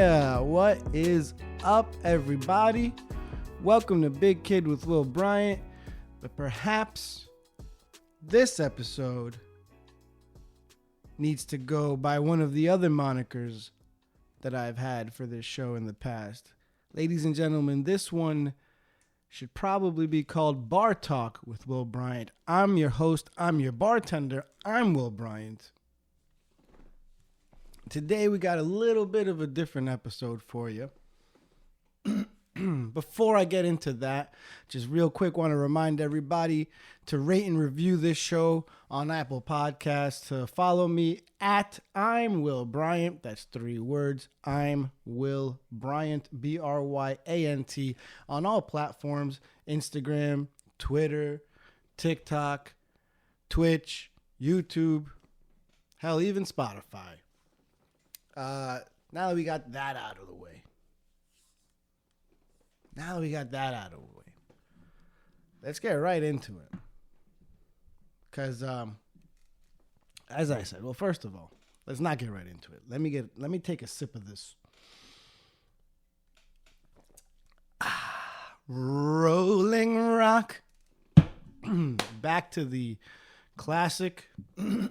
Yeah, what is up, everybody? Welcome to Big Kid with Will Bryant. But perhaps this episode needs to go by one of the other monikers that I've had for this show in the past. Ladies and gentlemen, this one should probably be called Bar Talk with Will Bryant. I'm your host. I'm your bartender. I'm Will Bryant. Today we got a little bit of a different episode for you. Before I get into that, just real quick, want to remind everybody to rate and review this show on Apple Podcasts, to follow me at I'm Will Bryant. That's 3 words. I'm Will Bryant, Bryant, on all platforms: Instagram, Twitter, TikTok, Twitch, YouTube, hell, even Spotify. Now that we got that out of the way. Let's get right into it. Because, as I said, well, first of all, let's not get right into it. Let me take a sip of this. Rolling Rock. Back to the classic, the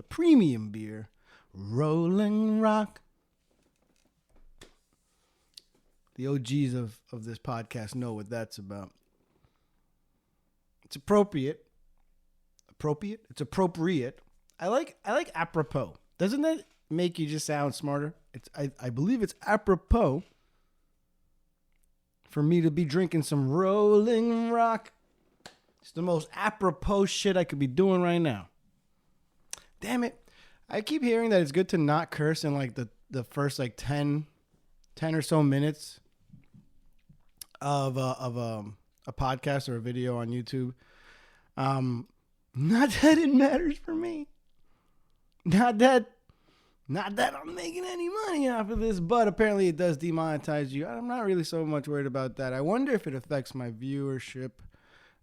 premium beer, Rolling Rock. The OGs of this podcast know what that's about. It's appropriate. It's appropriate. I like apropos. Doesn't that make you just sound smarter? I believe it's apropos for me to be drinking some Rolling Rock. It's the most apropos shit I could be doing right now. Damn it. I keep hearing that it's good to not curse in like the first like 10 or so minutes of a podcast or a video on YouTube. Not that it matters for me. Not that I'm making any money off of this, but apparently it does demonetize you. I'm not really so much worried about that. I wonder if it affects my viewership.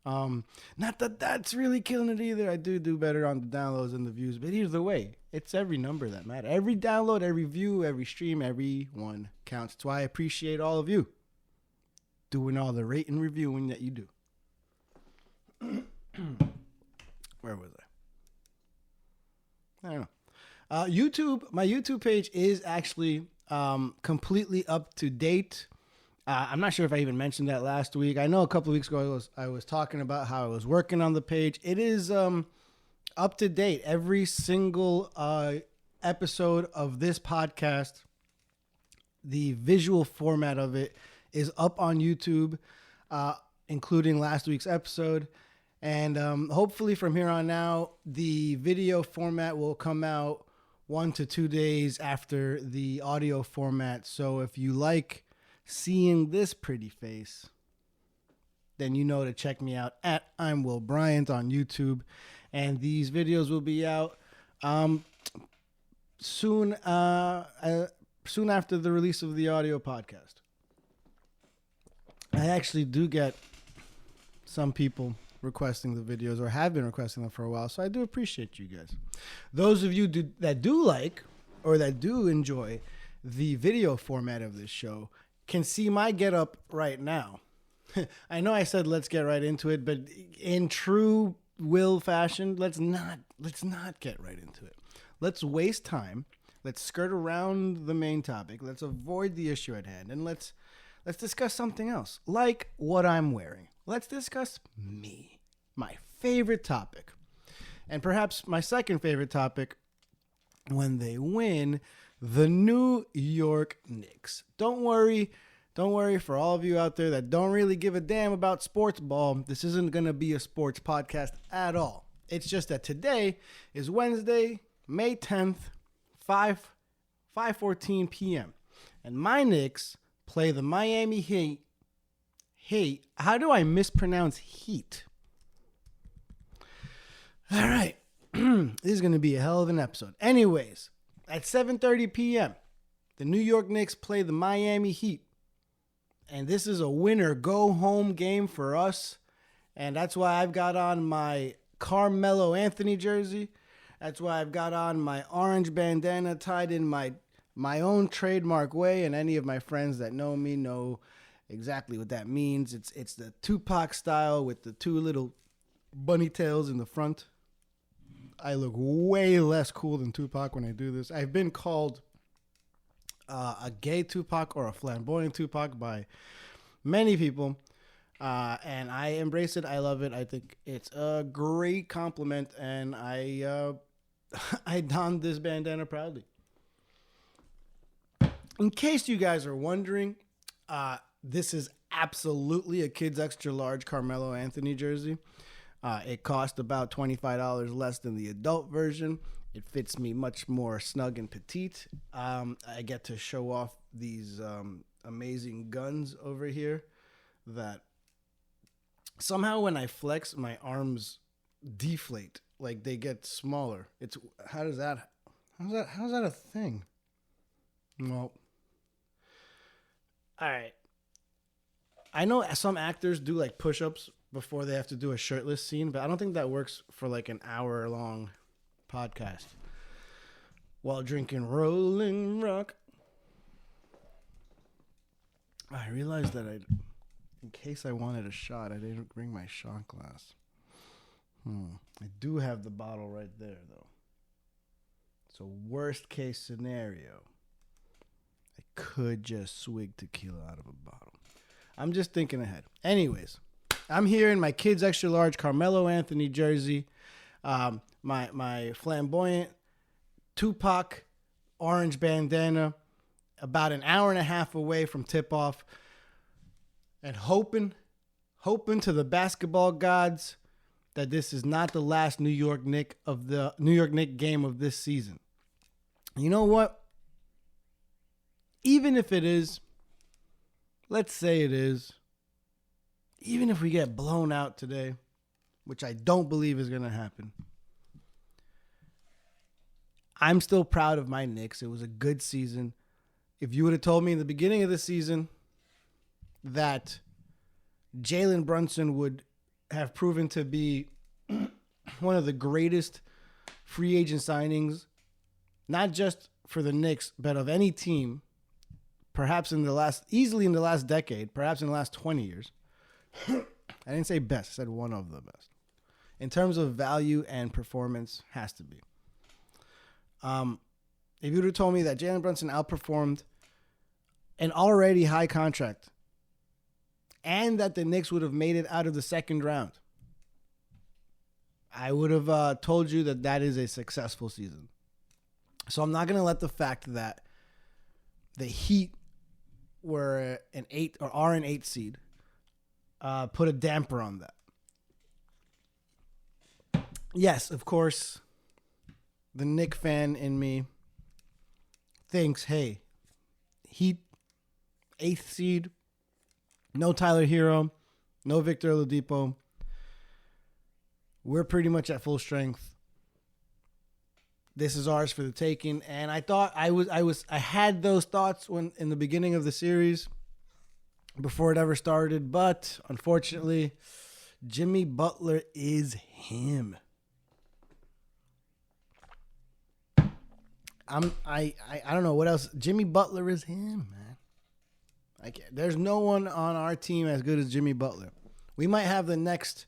Not that that's really killing it either. I do better on the downloads and the views, but either way, it's every number that matters. Every download, every view, every stream, every one counts. That's why I appreciate all of you doing all the rate and reviewing that you do. Where was I don't know. YouTube, my YouTube page is actually completely up to date. I'm not sure if I even mentioned that last week. I know a couple of weeks ago I was talking about how I was working on the page. It is up to date. Every single episode of this podcast, the visual format of it is up on YouTube, including last week's episode. And hopefully from here on out, the video format will come out 1 to 2 days after the audio format. So if you like seeing this pretty face, then you know to check me out at I'm Will Bryant on YouTube. And these videos will be out soon after the release of the audio podcast. I actually do get some people requesting the videos, or have been requesting them for a while, so I do appreciate you guys. Those of you that do like or that do enjoy the video format of this show can see my getup right now. I know I said let's get right into it, but in true Will fashion, let's not get right into it. Let's waste time. Let's skirt around the main topic. Let's avoid the issue at hand, and let's discuss something else, like what I'm wearing. Let's discuss me, my favorite topic, and perhaps my second favorite topic when they win, the New York Knicks. Don't worry for all of you out there that don't really give a damn about sports ball. This isn't going to be a sports podcast at all. It's just that today is Wednesday, May 10th, 5:14 p.m. And my Knicks play the Miami Heat. How do I mispronounce Heat? All right. This is going to be a hell of an episode. Anyways, at 7:30 p.m., the New York Knicks play the Miami Heat. And this is a winner go home game for us. And that's why I've got on my Carmelo Anthony jersey. That's why I've got on my orange bandana tied in my my own trademark way, and any of my friends that know me know exactly what that means. It's the Tupac style with the two little bunny tails in the front. I look way less cool than Tupac when I do this. I've been called a gay Tupac or a flamboyant Tupac by many people, and I embrace it. I love it. I think it's a great compliment, and I donned this bandana proudly. In case you guys are wondering, this is absolutely a Kids Extra Large Carmelo Anthony jersey. It cost about $25 less than the adult version. It fits me much more snug and petite. I get to show off these amazing guns over here that somehow when I flex, my arms deflate. Like they get smaller. How's that a thing? Well, all right. I know some actors do like push-ups before they have to do a shirtless scene, but I don't think that works for like an hour-long podcast while drinking Rolling Rock. I realized that in case I wanted a shot, I didn't bring my shot glass. I do have the bottle right there, though. So worst case scenario, I could just swig tequila out of a bottle. I'm just thinking ahead. Anyways, I'm here in my Kids Extra Large Carmelo Anthony jersey. My flamboyant Tupac orange bandana, about an hour and a half away from tip-off, and hoping to the basketball gods that this is not the last New York Knick game of this season. You know what? Even if it is, let's say it is, even if we get blown out today, which I don't believe is going to happen, I'm still proud of my Knicks. It was a good season. If you would have told me in the beginning of the season that Jalen Brunson would have proven to be one of the greatest free agent signings, not just for the Knicks, but of any team, perhaps easily in the last decade, perhaps in the last 20 years. I didn't say best, I said one of the best. In terms of value and performance, has to be. If you would have told me that Jalen Brunson outperformed an already high contract and that the Knicks would have made it out of the second round, I would have told you that is a successful season. So I'm not going to let the fact that the Heat were an 8 or are an 8 seed put a damper on that. Yes, of course, the Knick fan in me thinks, hey, Heat, 8th seed, no Tyler Hero, no Victor Oladipo. We're pretty much at full strength. This is ours for the taking. And I thought I had those thoughts when in the beginning of the series before it ever started, but unfortunately, Jimmy Butler is him. I don't know what else. Jimmy Butler is him, man. There's no one on our team as good as Jimmy Butler. We might have the next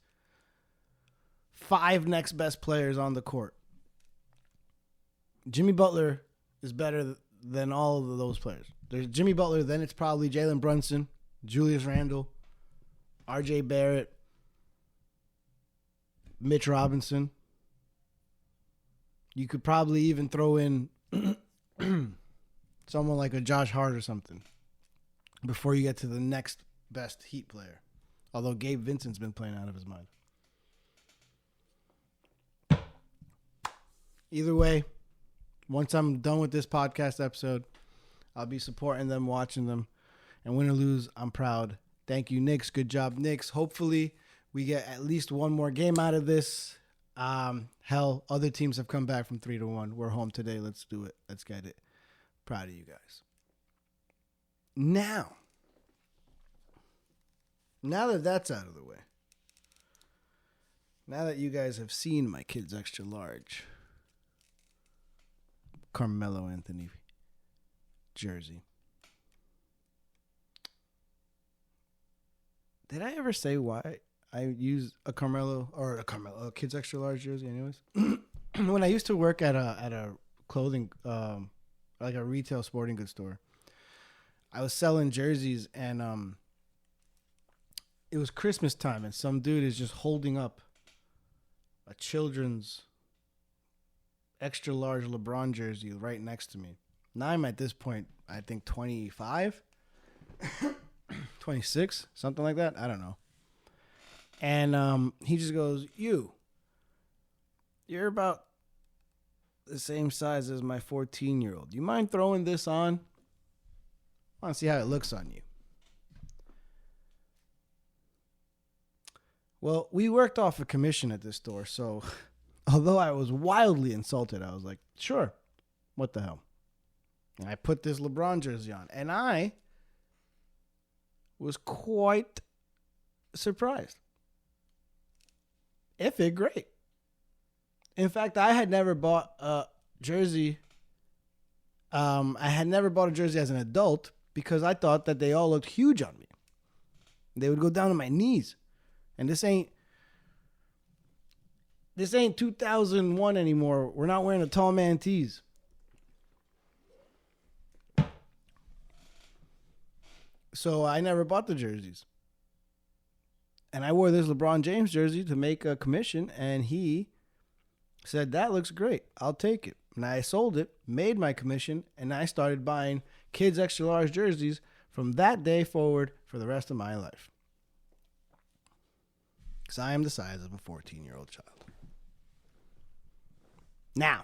5 next best players on the court. Jimmy Butler is better than all of those players. There's Jimmy Butler, then it's probably Jalen Brunson, Julius Randle, R.J. Barrett, Mitch Robinson. You could probably even throw in someone like a Josh Hart or something before you get to the next best Heat player. Although Gabe Vincent's been playing out of his mind. Either way, once I'm done with this podcast episode, I'll be supporting them, watching them. And win or lose, I'm proud. Thank you, Knicks. Good job, Knicks. Hopefully, we get at least one more game out of this. Hell, other teams have come back from 3-1. We're home today. Let's do it. Let's get it. Proud of you guys. Now that that's out of the way, now that you guys have seen my Kids Extra Large Carmelo Anthony jersey. Did I ever say why I use a kids extra large jersey? Anyways, when I used to work at a clothing like a retail sporting goods store, I was selling jerseys, and it was Christmas time, and some dude is just holding up a children's extra large LeBron jersey right next to me. Now I'm at this point, I think 25, 26, something like that. I don't know. And he just goes, you're about the same size as my 14-year-old. You mind throwing this on? I want to see how it looks on you. Well, we worked off a commission at this store, so although I was wildly insulted, I was like, sure, what the hell? And I put this LeBron jersey on, and I was quite surprised. It fit great. In fact, I had never bought a jersey. I had never bought a jersey as an adult because I thought that they all looked huge on me. They would go down to my knees. And this ain't 2001 anymore. We're not wearing the tall man tees. So I never bought the jerseys. And I wore this LeBron James jersey to make a commission, and he said, that looks great. I'll take it. And I sold it, made my commission, and I started buying kids extra large jerseys from that day forward for the rest of my life. Because I am the size of a 14-year-old child. Now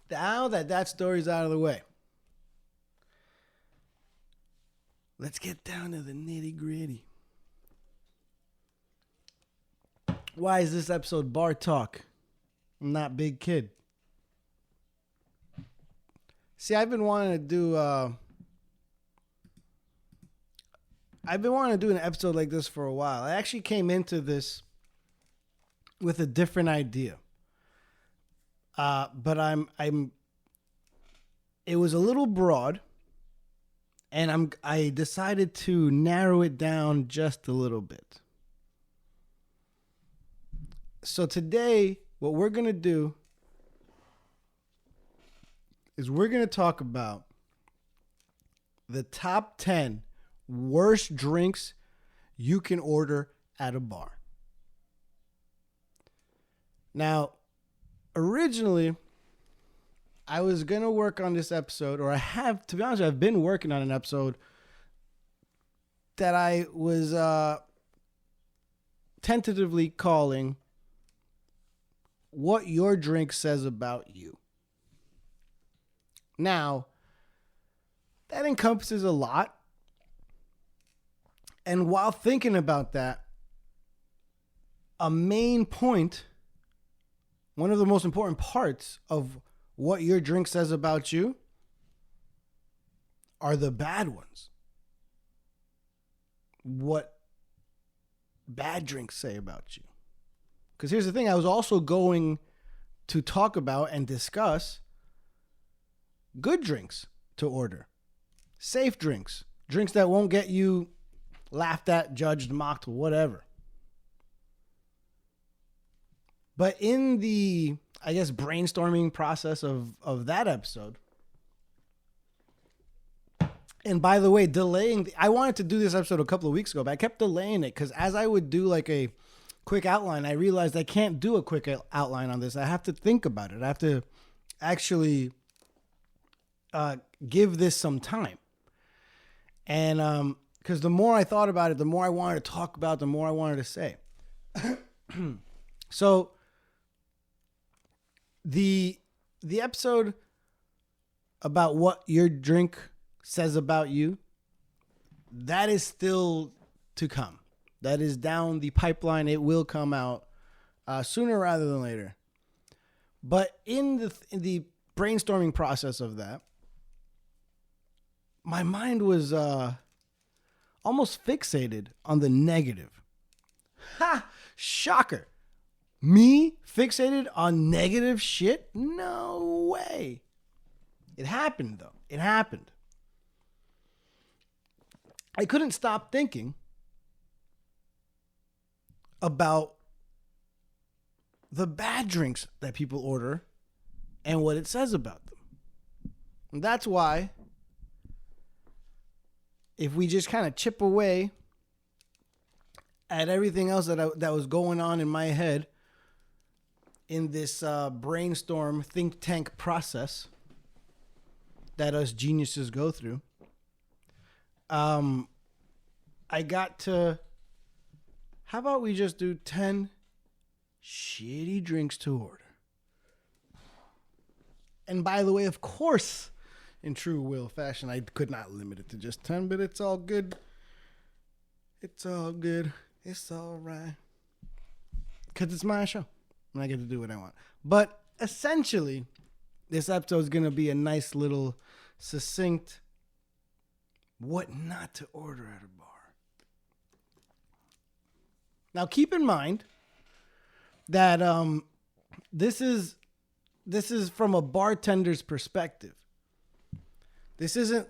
that story's out of the way, let's get down to the nitty-gritty. Why is this episode Bar Talk? I'm not Big Kid. See, I've been wanting to do an episode like this for a while. I actually came into this with a different idea. But it was a little broad, and I decided to narrow it down just a little bit. So today, what we're going to do is we're going to talk about the top 10 worst drinks you can order at a bar. Now, originally, I was going to work on this episode, or to be honest, I've been working on an episode that I was tentatively calling What Your Drink Says About You. Now, that encompasses a lot. And while thinking about that, a main point, one of the most important parts of what your drink says about you are the bad ones. What bad drinks say about you. Because here's the thing, I was also going to talk about and discuss good drinks to order. Safe drinks. Drinks that won't get you laughed at, judged, mocked, whatever. But in the, I guess, brainstorming process of that episode, and by the way, I wanted to do this episode a couple of weeks ago, but I kept delaying it because as I would do like a quick outline, I realized I can't do a quick outline on this. I have to think about it. I have to actually give this some time. And because the more I thought about it, the more I wanted to talk about, the more I wanted to say. So the episode about what your drink says about you, that is still to come. That is down the pipeline. It will come out sooner rather than later. But in the brainstorming process of that, my mind was almost fixated on the negative. Ha! Shocker. Me fixated on negative shit? No way. It happened, though. It happened. I couldn't stop thinking about the bad drinks that people order and what it says about them. And that's why, if we just kind of chip away at everything else that was going on in my head in this brainstorm think tank process that us geniuses go through, I got to, how about we just do 10 shitty drinks to order? And by the way, of course, in true Will fashion, I could not limit it to just 10, but it's all good. It's all good. It's all right. Because it's my show, and I get to do what I want. But essentially, this episode is going to be a nice little succinct what not to order at a bar. Now, keep in mind that this is from a bartender's perspective. This isn't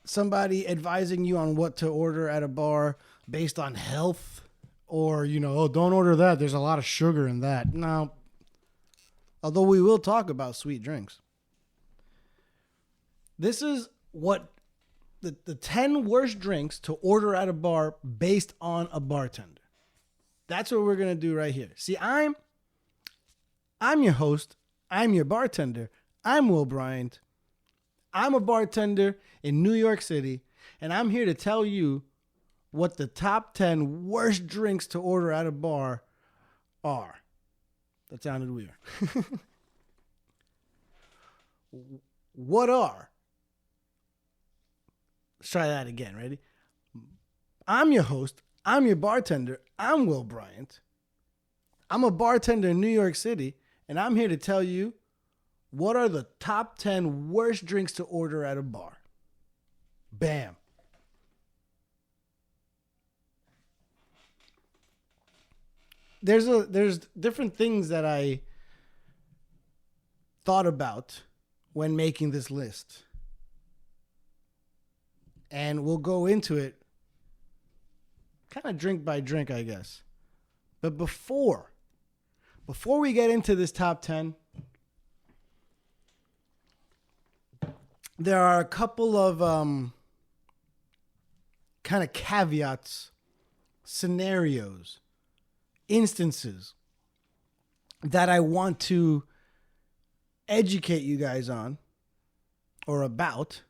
somebody advising you on what to order at a bar based on health or, oh, don't order that. There's a lot of sugar in that. No. Although we will talk about sweet drinks. This is what the 10 worst drinks to order at a bar based on a bartender. That's what we're going to do right here. See, I'm your host. I'm your bartender. I'm Will Bryant. I'm a bartender in New York City, and I'm here to tell you what the top 10 worst drinks to order at a bar are. That sounded weird. What are? Let's try that again. Ready? I'm your host. I'm your bartender. I'm Will Bryant. I'm a bartender in New York City, and I'm here to tell you what are the top 10 worst drinks to order at a bar. Bam. There's different things that I thought about when making this list. And we'll go into it kind of drink by drink, I guess. But before we get into this top 10, there are a couple of kind of caveats, scenarios, instances that I want to educate you guys on or about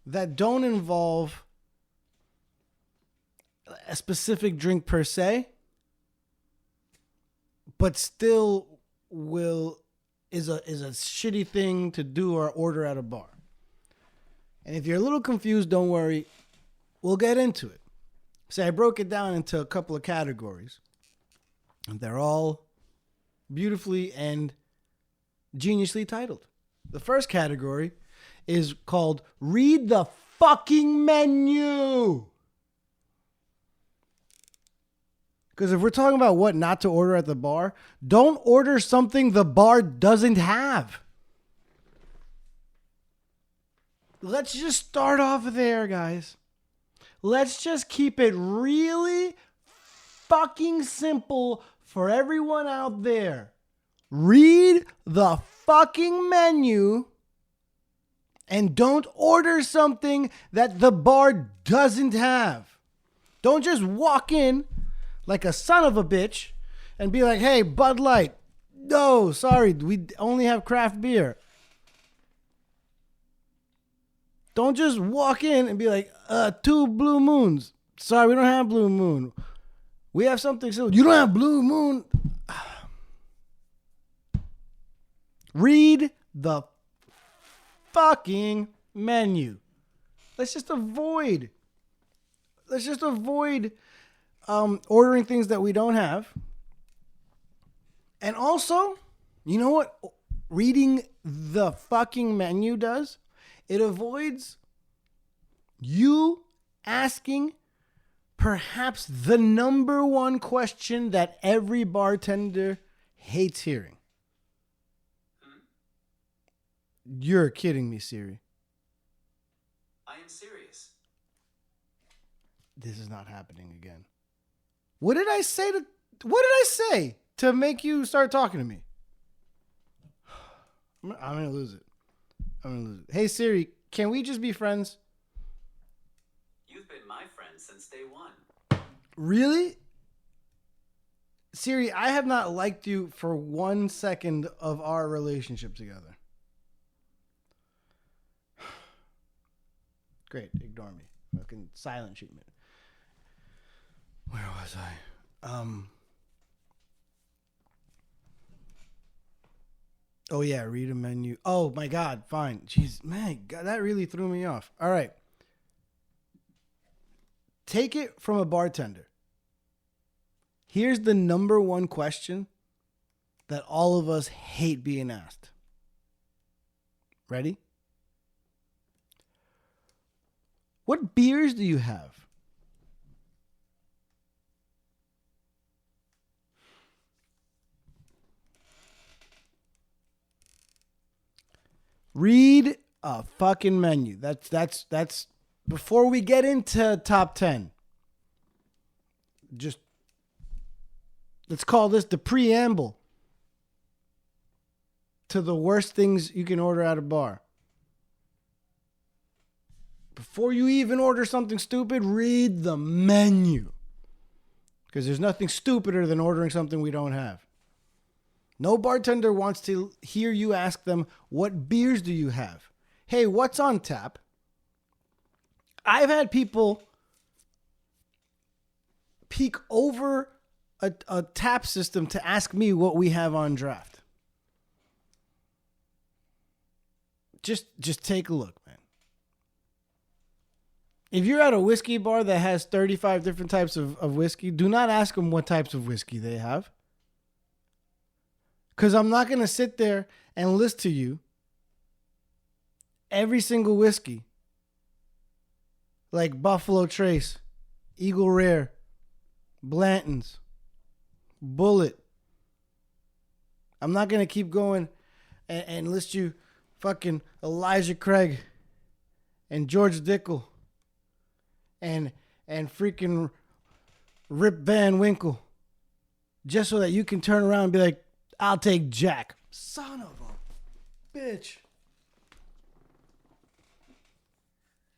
that don't involve a specific drink per se, but still is a shitty thing to do or order at a bar. And if you're a little confused, don't worry. We'll get into it. So I broke it down into a couple of categories. And they're all beautifully and geniusly titled. The first category is called Read the Fucking Menu. Because if we're talking about what not to order at the bar, don't order something the bar doesn't have. Let's just start off there, guys. Let's just keep it really fucking simple for everyone out there. Read the fucking menu and don't order something that the bar doesn't have. Don't just walk in like a son of a bitch and be like, hey, Bud Light. No, sorry, we only have craft beer. Don't just walk in and be like, 2 Blue Moons. Sorry, we don't have Blue Moon. We have something similar. You don't have Blue Moon. Read the fucking menu. Let's just avoid ordering things that we don't have. And also, you know what reading the fucking menu does? It avoids you asking perhaps the number one question that every bartender hates hearing. You're kidding me, Siri. I am serious. This is not happening again. What did I say to make you start talking to me? I'm going to lose it. Hey, Siri, can we just be friends? You've been my friend since day one. Really? Siri, I have not liked you for 1 second of our relationship together. Great, ignore me. Fucking silent treatment. Where was I? Oh yeah, read a menu. Oh my God, fine. Jeez, man, God, that really threw me off. All right. Take it from a bartender. Here's the number one question that all of us hate being asked. Ready? What beers do you have? Read a fucking menu. That's before we get into top 10. Just let's call this the preamble to the worst things you can order at a bar. Before you even order something stupid, read the menu. Because there's nothing stupider than ordering something we don't have. No bartender wants to hear you ask them, what beers do you have? Hey, what's on tap? I've had people peek over a tap system to ask me what we have on draft. Just take a look, man. If you're at a whiskey bar that has 35 different types of whiskey, do not ask them what types of whiskey they have. Because I'm not going to sit there and list to you every single whiskey. Like Buffalo Trace, Eagle Rare, Blanton's, Bullet. I'm not going to keep going and list you fucking Elijah Craig and George Dickel and freaking Rip Van Winkle. Just so that you can turn around and be like, I'll take Jack. Son of a bitch.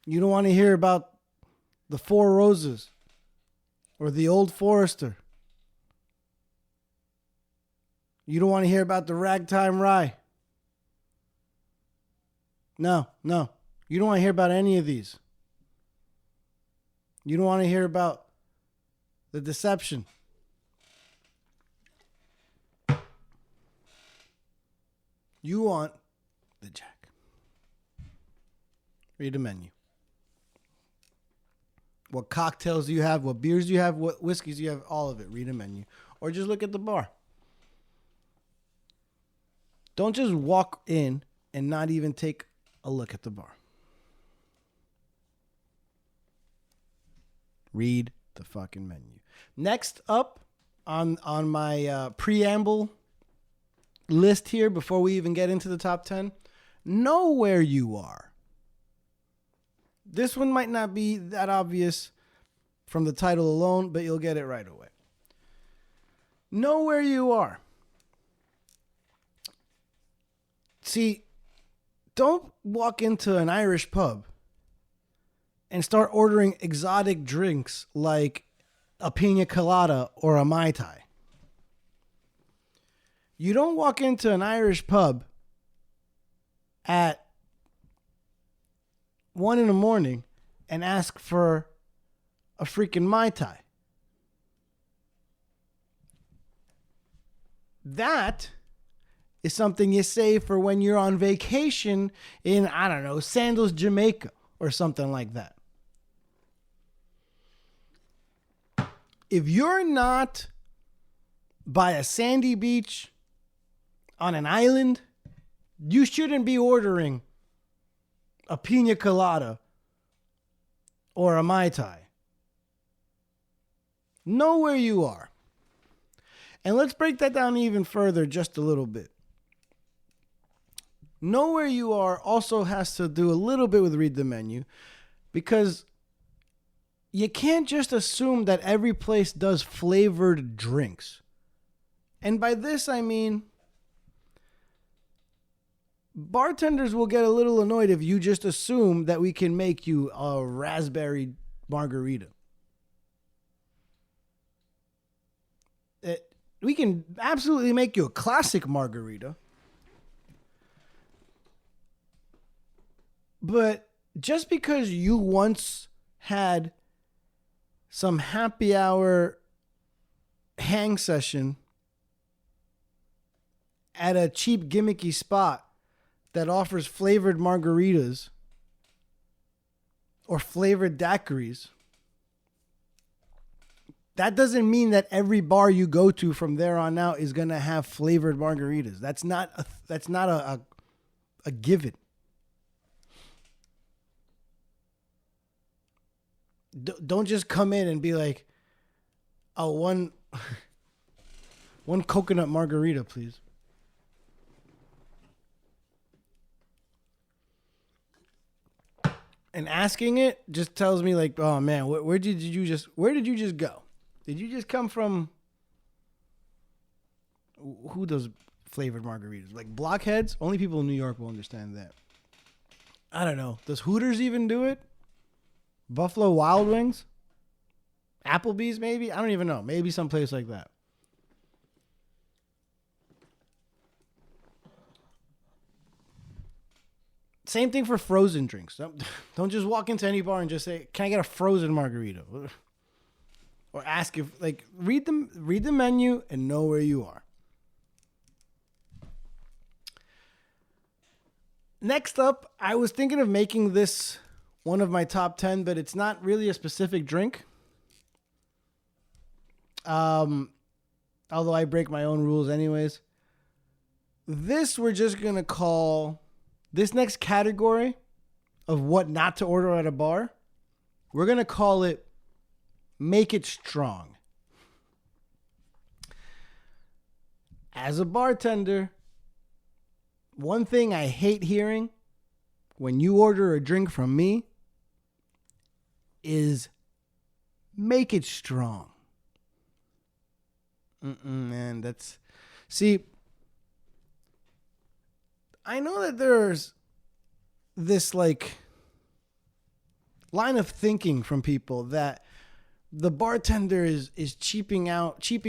You don't want to hear about the Four Roses or the Old Forester. You don't want to hear about the Ragtime Rye. No. You don't want to hear about any of these. You don't want to hear about the Deception. You want the Jack. Read the menu. What cocktails do you have? What beers do you have? What whiskeys do you have? All of it. Read a menu. Or just look at the bar. Don't just walk in and not even take a look at the bar. Read the fucking menu. Next up on my preamble list here, before we even get into the top 10, know where you are. This one might not be that obvious from the title alone, but you'll get it right away. Know where you are. See, don't walk into an Irish pub and start ordering exotic drinks like a pina colada or a Mai Tai. You don't walk into an Irish pub at 1 a.m. and ask for a freaking Mai Tai. That is something you save for when you're on vacation in, I don't know, Sandals, Jamaica or something like that. If you're not by a sandy beach on an island, you shouldn't be ordering a pina colada or a Mai Tai. Know where you are. And let's break that down even further just a little bit. Know where you are also has to do a little bit with read the menu, because you can't just assume that every place does flavored drinks. And by this, I mean, bartenders will get a little annoyed if you just assume that we can make you a raspberry margarita. We can absolutely make you a classic margarita. But just because you once had some happy hour hang session at a cheap gimmicky spot that offers flavored margaritas or flavored daiquiris, that doesn't mean that every bar you go to from there on out is going to have flavored margaritas. That's not a given. Don't just come in and be like, "Oh, one coconut margarita, please." And asking it just tells me like, "Oh man, where did you just go? Did you just come from? Who does flavored margaritas? Like blockheads? Only people in New York will understand that. I don't know. Does Hooters even do it? Buffalo Wild Wings? Applebee's maybe? I don't even know. Maybe someplace like that. Same thing for frozen drinks. Don't just walk into any bar and just say, "Can I get a frozen margarita?" Or ask if, like, read the menu and know where you are. Next up, I was thinking of making this one of my top 10, but it's not really a specific drink. Although I break my own rules anyways. This we're just going to call, this next category of what not to order at a bar, we're going to call it Make It Strong. As a bartender, one thing I hate hearing when you order a drink from me is make it strong. Man, that's... See, I know that there's this like line of thinking from people that the bartender is cheaping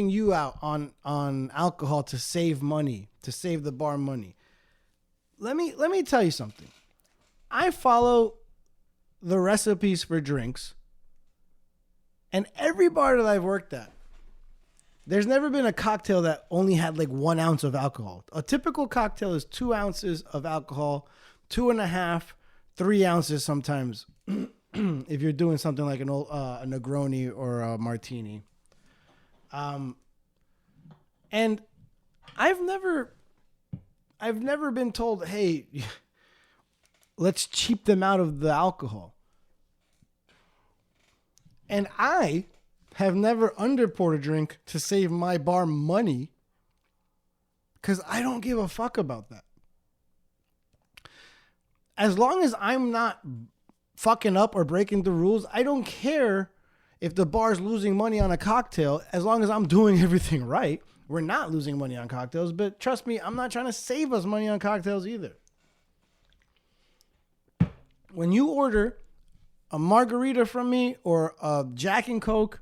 you out on alcohol to save money, to save the bar money. Let me tell you something. I follow the recipes for drinks, and every bar that I've worked at, there's never been a cocktail that only had like 1 ounce of alcohol. A typical cocktail is 2 ounces of alcohol, 2.5, 3 ounces sometimes. If you're doing something like a Negroni or a martini. And I've never been told, "Hey, let's cheap them out of the alcohol." And I have never underpoured a drink to save my bar money, because I don't give a fuck about that. As long as I'm not fucking up or breaking the rules, I don't care if the bar's losing money on a cocktail, as long as I'm doing everything right. We're not losing money on cocktails, but trust me, I'm not trying to save us money on cocktails either. When you order a margarita from me or a Jack and Coke,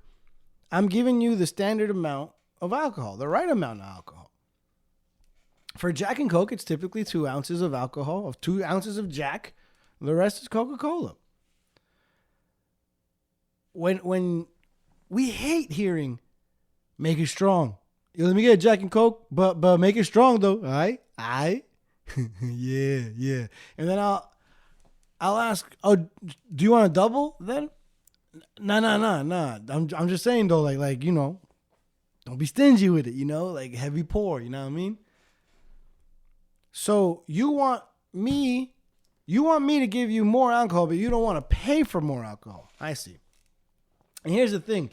I'm giving you the standard amount of alcohol, the right amount of alcohol. For Jack and Coke, it's typically 2 ounces of alcohol, of 2 ounces of Jack. The rest is Coca-Cola. When we hate hearing, "Make it strong." Yo, let me get a Jack and Coke, but make it strong though. All right? Yeah. And then I'll ask, "Oh, do you want a double then?" Nah. I'm just saying though, like you know, don't be stingy with it, you know, like heavy pour, you know what I mean? So you want me to give you more alcohol, but you don't want to pay for more alcohol. I see. And here's the thing.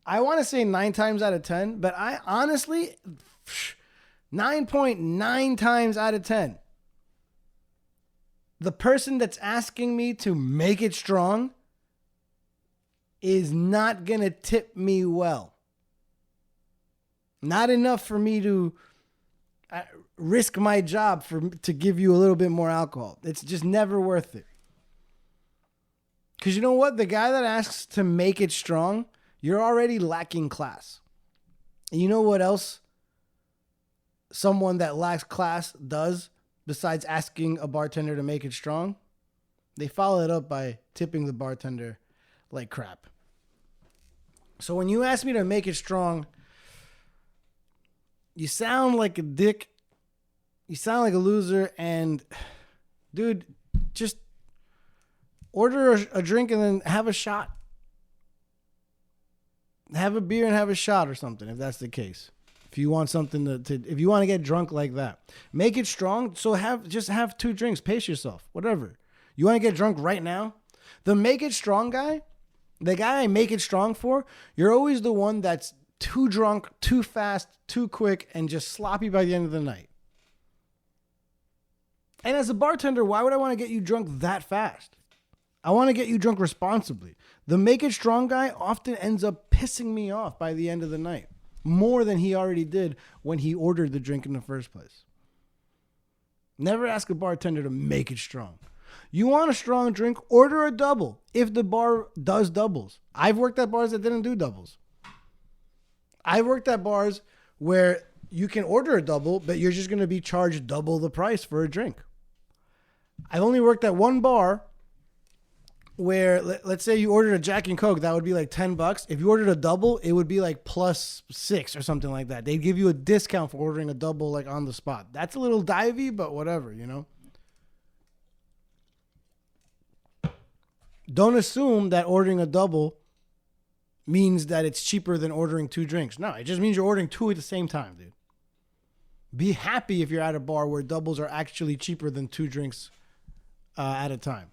I want to say 9 times out of 10, but I honestly, 9.9 times out of 10. The person that's asking me to make it strong is not going to tip me well. Not enough for me to risk my job to give you a little bit more alcohol. It's just never worth it. Because you know what? The guy that asks to make it strong, you're already lacking class. And you know what else someone that lacks class does besides asking a bartender to make it strong? They follow it up by tipping the bartender like crap. So when you ask me to make it strong, you sound like a dick. You sound like a loser. And dude, just order a drink and then have a shot. Have a beer and have a shot or something if that's the case. If you want something if you want to get drunk like that, make it strong. So just have 2 drinks. Pace yourself. Whatever. You want to get drunk right now? The make it strong guy, the guy I make it strong for, you're always the one that's too drunk, too fast, too quick, and just sloppy by the end of the night. And as a bartender, why would I want to get you drunk that fast? I want to get you drunk responsibly. The make it strong guy often ends up pissing me off by the end of the night. More than he already did when he ordered the drink in the first place. Never ask a bartender to make it strong. You want a strong drink? Order a double if the bar does doubles. I've worked at bars that didn't do doubles. I've worked at bars where you can order a double, but you're just going to be charged double the price for a drink. I've only worked at one bar where, let's say you ordered a Jack and Coke, that would be like $10. If you ordered a double, it would be like +6 or something like that. They'd give you a discount for ordering a double like on the spot. That's a little divey, but whatever, you know? Don't assume that ordering a double means that it's cheaper than ordering 2 drinks. No, it just means you're ordering 2 at the same time, dude. Be happy if you're at a bar where doubles are actually cheaper than 2 drinks at a time.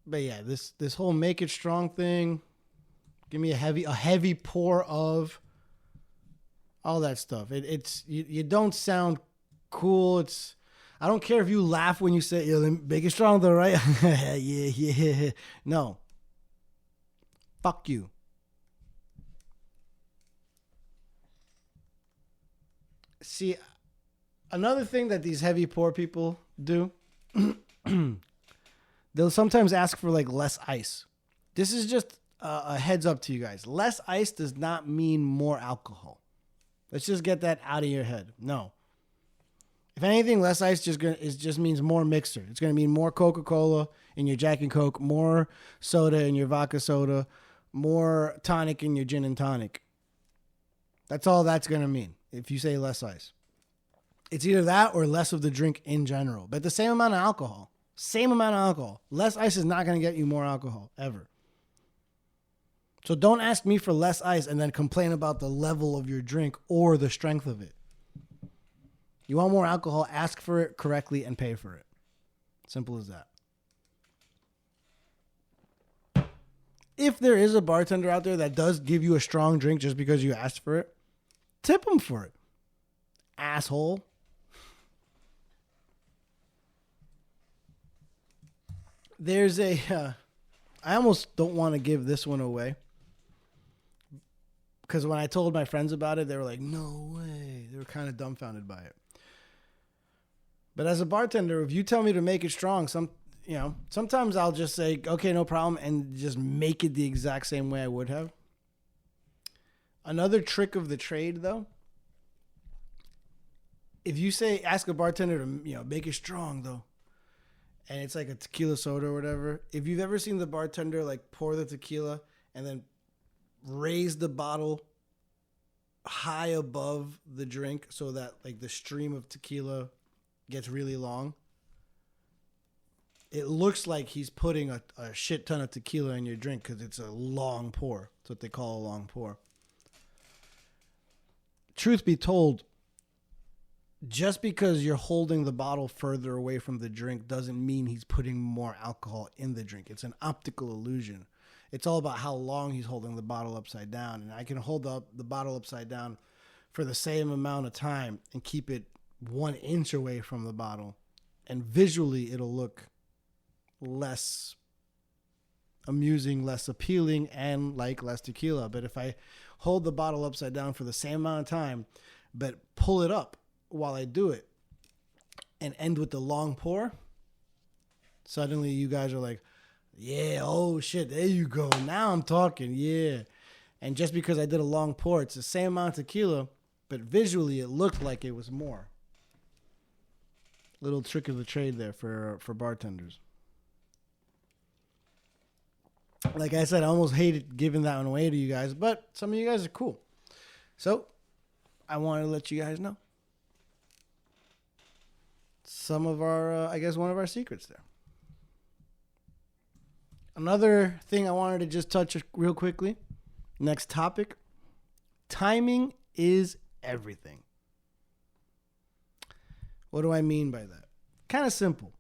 But yeah, this whole make it strong thing, give me a heavy pour of all that stuff. You don't sound cool. I don't care if you laugh when you say, make it strong though, right? yeah. No. Fuck you. See, another thing that these heavy pour people do, they'll sometimes ask for like less ice. This is just a heads up to you guys. Less ice does not mean more alcohol. Let's just get that out of your head. No. If anything, less ice just means more mixer. It's going to mean more Coca-Cola in your Jack and Coke, more soda in your vodka soda, more tonic in your gin and tonic. That's all that's going to mean if you say less ice. It's either that or less of the drink in general, but the same amount of alcohol. Same amount of alcohol. Less ice is not going to get you more alcohol, ever. So don't ask me for less ice and then complain about the level of your drink or the strength of it. You want more alcohol, ask for it correctly and pay for it. Simple as that. If there is a bartender out there that does give you a strong drink just because you asked for it, tip them for it. Asshole. There's I almost don't want to give this one away. Because when I told my friends about it, they were like, no way. They were kind of dumbfounded by it. But as a bartender, if you tell me to make it strong, sometimes I'll just say, okay, no problem, and just make it the exact same way I would have. Another trick of the trade, though, if you ask a bartender to, make it strong, though, and it's like a tequila soda or whatever, if you've ever seen the bartender like pour the tequila and then raise the bottle high above the drink so that like the stream of tequila gets really long, it looks like he's putting a shit ton of tequila in your drink because it's a long pour. That's what they call a long pour. Truth be told, just because you're holding the bottle further away from the drink doesn't mean he's putting more alcohol in the drink. It's an optical illusion. It's all about how long he's holding the bottle upside down. And I can hold up the bottle upside down for the same amount of time and keep it 1 inch away from the bottle. And visually, it'll look less amusing, less appealing, and like less tequila. But if I hold the bottle upside down for the same amount of time, but pull it up while I do it and end with the long pour, suddenly you guys are like, yeah, oh shit, there you go. Now I'm talking, yeah. And just because I did a long pour, it's the same amount of tequila, but visually it looked like it was more. Little trick of the trade there for bartenders. Like I said, I almost hated giving that one away to you guys, but some of you guys are cool. So I wanted to let you guys know some of our, I guess, one of our secrets there. Another thing I wanted to just touch real quickly. Next topic. Timing is everything. What do I mean by that? Kind of simple.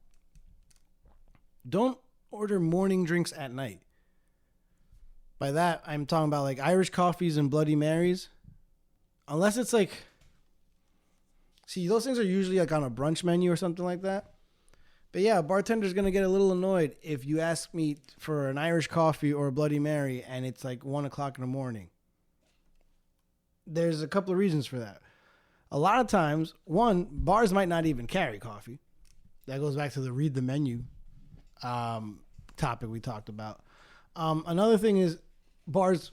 Don't order morning drinks at night. By that, I'm talking about like Irish coffees and Bloody Marys. Unless it's like, see, those things are usually like on a brunch menu or something like that. But yeah, a bartender's going to get a little annoyed if you ask me for an Irish coffee or a Bloody Mary and it's like 1 o'clock in the morning. There's a couple of reasons for that. A lot of times, one, bars might not even carry coffee. That goes back to the read the menu topic we talked about. Another thing is bars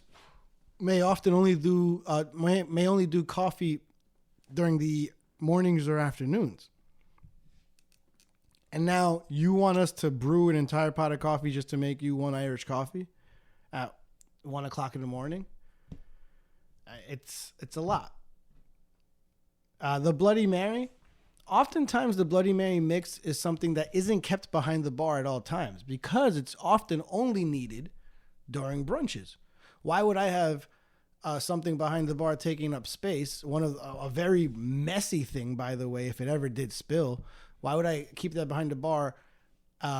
may often only do may only do coffee during the mornings or afternoons. And now you want us to brew an entire pot of coffee just to make you one Irish coffee at 1 o'clock in the morning? It's a lot. The Bloody Mary, oftentimes the Bloody Mary mix is something that isn't kept behind the bar at all times because it's often only needed during brunches. Why would I have something behind the bar taking up space? A very messy thing, by the way, if it ever did spill. Why would I keep that behind the bar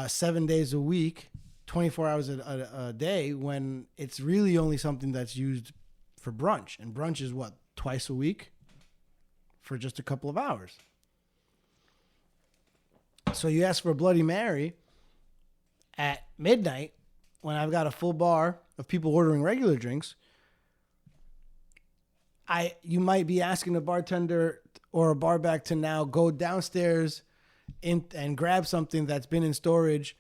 7 days a week, 24 hours a day, when it's really only something that's used for brunch? And brunch is what, twice a week for just a couple of hours. So you ask for a Bloody Mary at midnight when I've got a full bar of people ordering regular drinks. You might be asking a bartender or a barback to now go downstairs and grab something that's been in storage,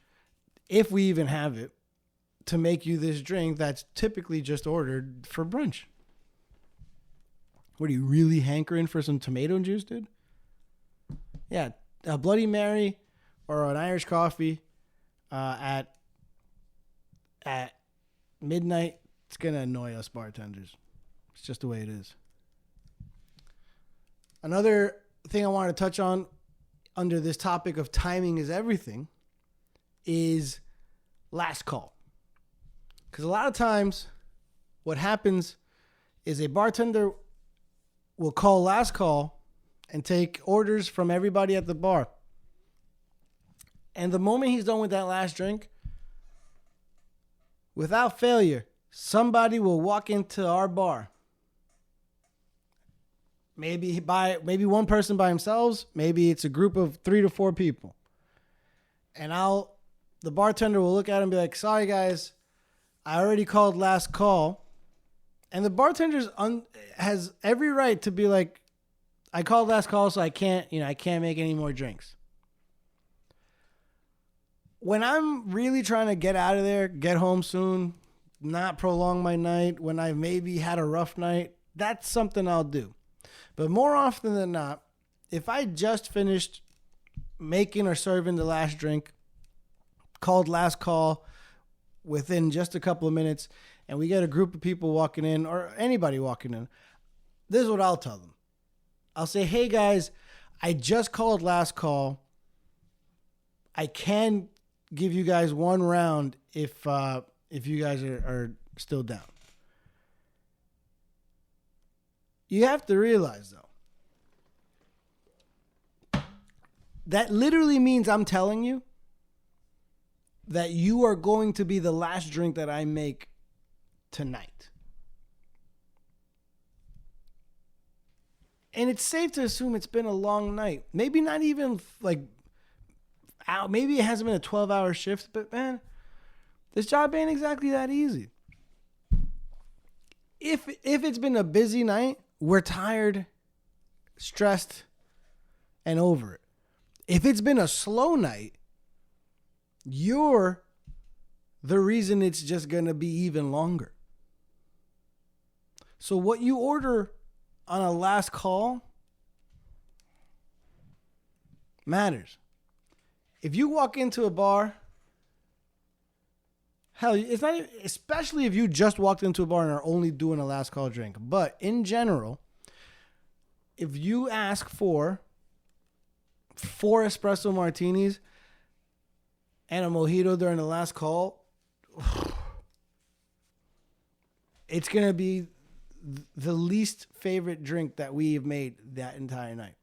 if we even have it, to make you this drink that's typically just ordered for brunch. What, are you really hankering for some tomato juice, dude? Yeah, a Bloody Mary or an Irish coffee at midnight, it's going to annoy us bartenders. It's just the way it is. Another thing I want to touch on under this topic of timing is everything is last call. Because a lot of times what happens is a bartender will call last call and take orders from everybody at the bar. And the moment he's done with that last drink, without failure, somebody will walk into our bar. Maybe one person by themselves. Maybe it's a group of 3 to 4 people. And the bartender will look at him and be like, sorry guys, I already called last call. And the bartender has every right to be like, I called last call, so I can't make any more drinks. When I'm really trying to get out of there, get home soon, not prolong my night, when I maybe had a rough night, that's something I'll do. But more often than not, if I just finished making or serving the last drink, called last call within just a couple of minutes, and we get a group of people walking in, or anybody walking in, this is what I'll tell them. I'll say, hey guys, I just called last call. I can give you guys one round if you guys are still down. You have to realize, though, that literally means I'm telling you that you are going to be the last drink that I make tonight. And it's safe to assume it's been a long night. Maybe not even like out. Maybe it hasn't been a 12-hour shift, but man, this job ain't exactly that easy. If it's been a busy night, we're tired, stressed, and over it. If it's been a slow night, you're the reason it's just going to be even longer. So what you order on a last call matters. If you walk into a bar, hell, it's not even, especially if you just walked into a bar and are only doing a last call drink. But in general, if you ask for 4 espresso martinis and a mojito during the last call, it's going to be the least favorite drink that we have made that entire night.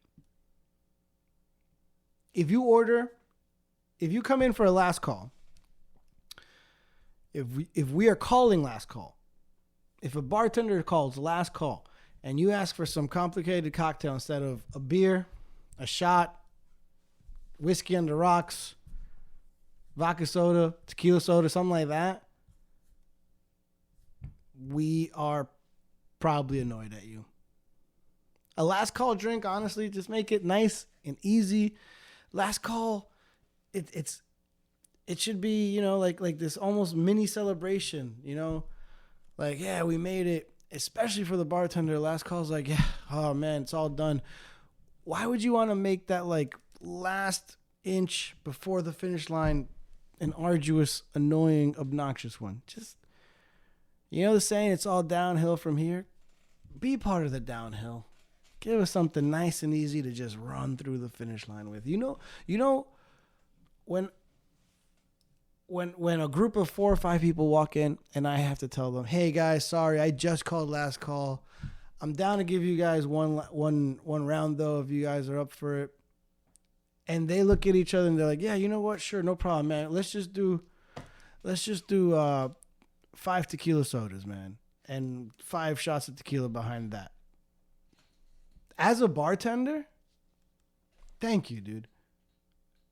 If you come in for a last call, if we are calling last call, if a bartender calls last call and you ask for some complicated cocktail instead of a beer, a shot, whiskey on the rocks, vodka soda, tequila soda, something like that, we are probably annoyed at you. A last call drink, honestly, just make it nice and easy. Last call, it should be, you know, like this almost mini celebration, you know, like, yeah, we made it. Especially for the bartender, last call is like, yeah, oh man, it's all done. Why would you want to make that like last inch before the finish line an arduous, annoying, obnoxious one? Just, you know the saying, it's all downhill from here? Be part of the downhill. Give us something nice and easy to just run through the finish line with. You know, when a group of 4 or 5 people walk in and I have to tell them, hey guys, sorry, I just called last call. I'm down to give you guys one round though, if you guys are up for it. And they look at each other and they're like, yeah, you know what? Sure, no problem, man. Let's just do 5 tequila sodas, man, and 5 shots of tequila behind that. As a bartender, thank you, dude.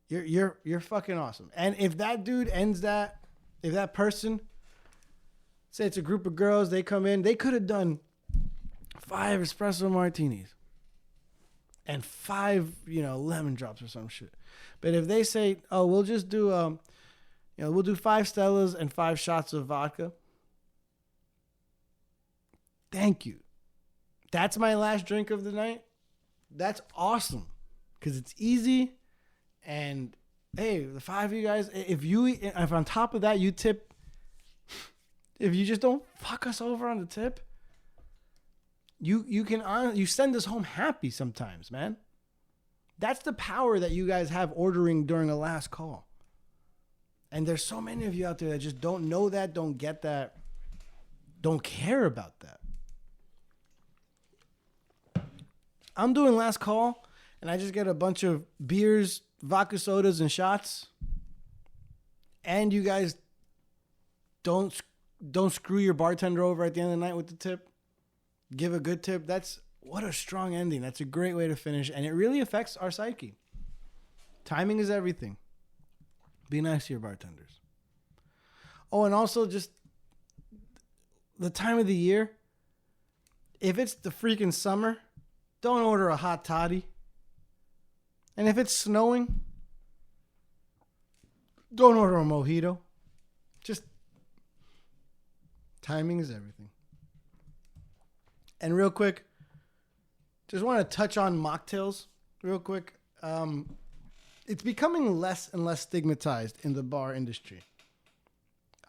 You're fucking awesome. And if that dude ends that, if that person, say it's a group of girls, they come in, they could have done 5 espresso martinis and 5, lemon drops or some shit. But if they say, oh, we'll just do, we'll do 5 Stellas and 5 shots of vodka. Thank you. That's my last drink of the night. That's awesome because it's easy. And hey, the 5 of you guys, if on top of that you tip, if you just don't fuck us over on the tip, you send us home happy sometimes, man. That's the power that you guys have ordering during a last call. And there's so many of you out there that just don't know that, don't get that, don't care about that. I'm doing last call and I just get a bunch of beers, vodka sodas, and shots. And you guys don't screw your bartender over at the end of the night with the tip. Give a good tip. What a strong ending. That's a great way to finish. And it really affects our psyche. Timing is everything. Be nice to your bartenders. Oh, and also just the time of the year. If it's the freaking summer, don't order a hot toddy. And if it's snowing, don't order a mojito. Just timing is everything. And real quick, just want to touch on mocktails real quick. It's becoming less and less stigmatized in the bar industry.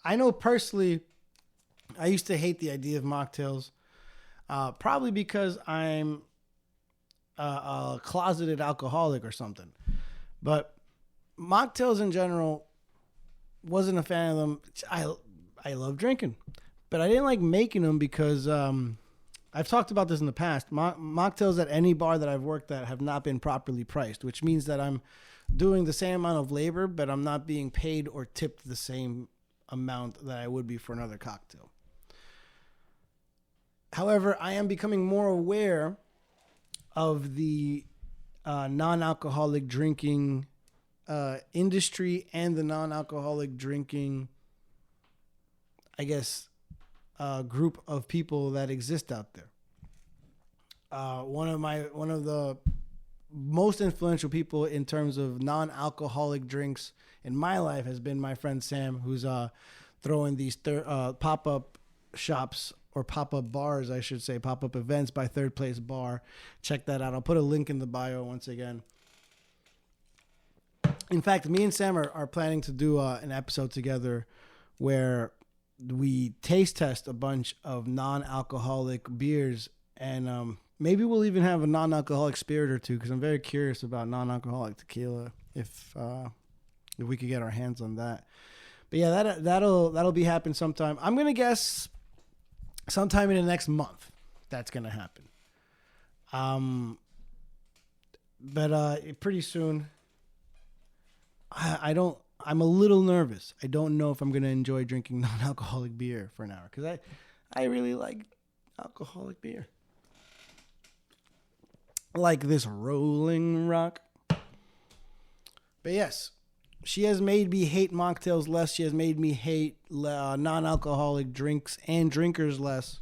I know personally, I used to hate the idea of mocktails, probably because I'm a closeted alcoholic or something. But mocktails in general, wasn't a fan of them. I love drinking, but I didn't like making them because I've talked about this in the past. Mocktails at any bar that I've worked at have not been properly priced, which means that I'm doing the same amount of labor, but I'm not being paid or tipped the same amount that I would be for another cocktail. However, I am becoming more aware of the non-alcoholic drinking industry and the non-alcoholic drinking, I guess, group of people that exist out there. One of the most influential people in terms of non-alcoholic drinks in my life has been my friend Sam, who's throwing these pop-up shops, or pop-up bars, I should say, pop-up events by Third Place Bar. Check that out. I'll put a link in the bio once again. In fact, me and Sam are planning to do an episode together where we taste test a bunch of non-alcoholic beers, and maybe we'll even have a non-alcoholic spirit or two, because I'm very curious about non-alcoholic tequila, if we could get our hands on that. But yeah, that'll be happening sometime. I'm gonna guess sometime in the next month that's gonna happen. But pretty soon. I'm a little nervous. I don't know if I'm gonna enjoy drinking non-alcoholic beer for an hour, because I really like alcoholic beer. Like this Rolling Rock. But yes, she has made me hate mocktails less. She has made me hate non-alcoholic drinks and drinkers less.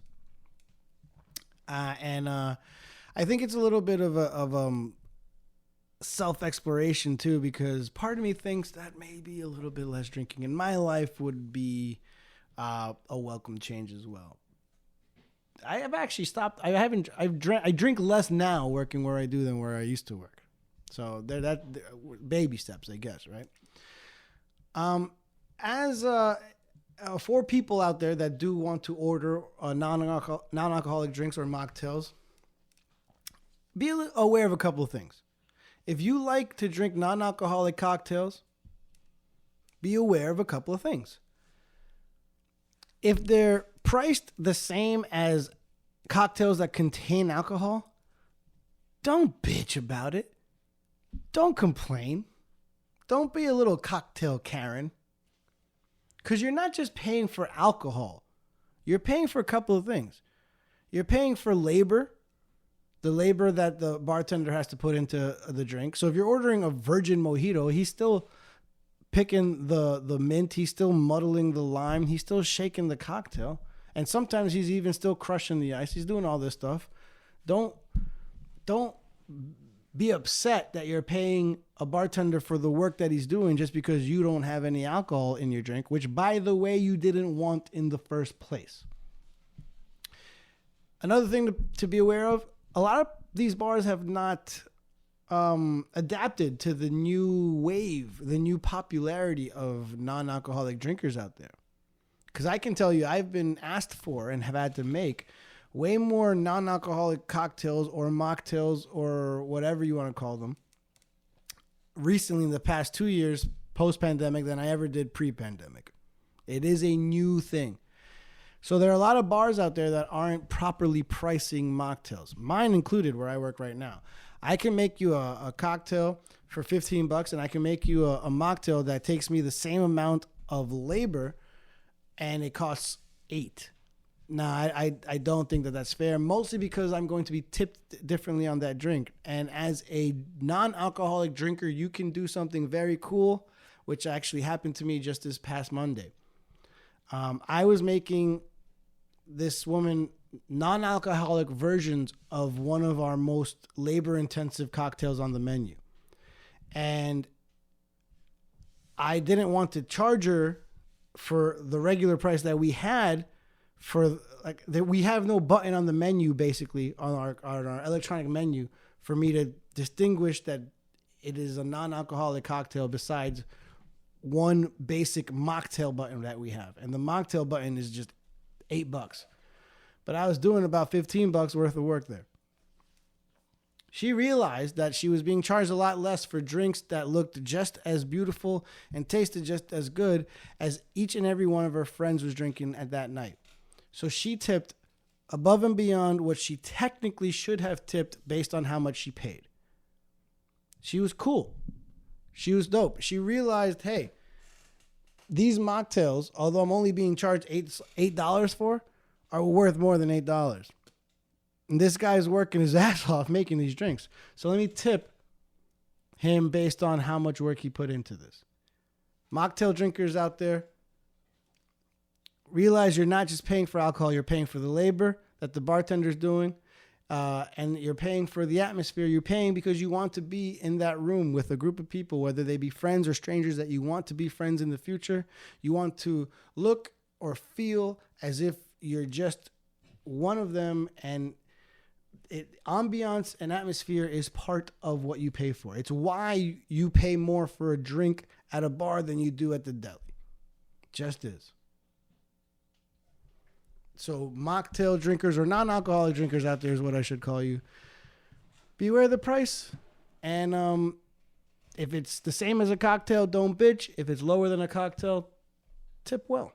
And I think it's a little bit of self-exploration too, because part of me thinks that maybe a little bit less drinking in my life would be a welcome change as well. I have actually stopped. I drink less now working where I do than where I used to work. So they're baby steps, I guess, right? As for people out there that do want to order non-alcoholic drinks or mocktails, be aware of a couple of things. If you like to drink non-alcoholic cocktails, be aware of a couple of things. If they're priced the same as cocktails that contain alcohol, don't bitch about it. Don't complain. Don't be a little cocktail Karen. Because you're not just paying for alcohol. You're paying for a couple of things. You're paying for labor, the labor that the bartender has to put into the drink. So if you're ordering a virgin mojito, he's still picking the mint. He's still muddling the lime. He's still shaking the cocktail. And sometimes he's even still crushing the ice. He's doing all this stuff. Don't be upset that you're paying a bartender for the work that he's doing just because you don't have any alcohol in your drink, which, by the way, you didn't want in the first place. Another thing to be aware of, a lot of these bars have not adapted to the new wave, the new popularity of non-alcoholic drinkers out there. Because I can tell you, I've been asked for and have had to make way more non-alcoholic cocktails or mocktails or whatever you want to call them recently in the past 2 years post-pandemic than I ever did pre-pandemic. It is a new thing. So there are a lot of bars out there that aren't properly pricing mocktails, mine included, where I work right now. I can make you a cocktail for $15 and I can make you a mocktail that takes me the same amount of labor and it costs $8. Now, I don't think that that's fair, mostly because I'm going to be tipped differently on that drink. And as a non-alcoholic drinker, you can do something very cool, which actually happened to me just this past Monday. I was making this woman non-alcoholic versions of one of our most labor-intensive cocktails on the menu. And I didn't want to charge her for the regular price that we had for, like, that we have no button on the menu, basically on our electronic menu, for me to distinguish that it is a non-alcoholic cocktail besides one basic mocktail button that we have. And the mocktail button is just $8. But I was doing about $15 worth of work there. She realized that she was being charged a lot less for drinks that looked just as beautiful and tasted just as good as each and every one of her friends was drinking at that night. So she tipped above and beyond what she technically should have tipped based on how much she paid. She was cool. She was dope. She realized, hey, these mocktails, although I'm only being charged $8 for, are worth more than $8. And this guy's working his ass off making these drinks. So let me tip him based on how much work he put into this. Mocktail drinkers out there, realize you're not just paying for alcohol, you're paying for the labor that the bartender's doing, and you're paying for the atmosphere. You're paying because you want to be in that room with a group of people, whether they be friends or strangers that you want to be friends in the future. You want to look or feel as if you're just one of them, and ambiance and atmosphere is part of what you pay for. It's why you pay more for a drink at a bar than you do at the deli. Just is. So mocktail drinkers or non-alcoholic drinkers out there is what I should call you. Beware the price. And if it's the same as a cocktail, don't bitch. If it's lower than a cocktail, tip well.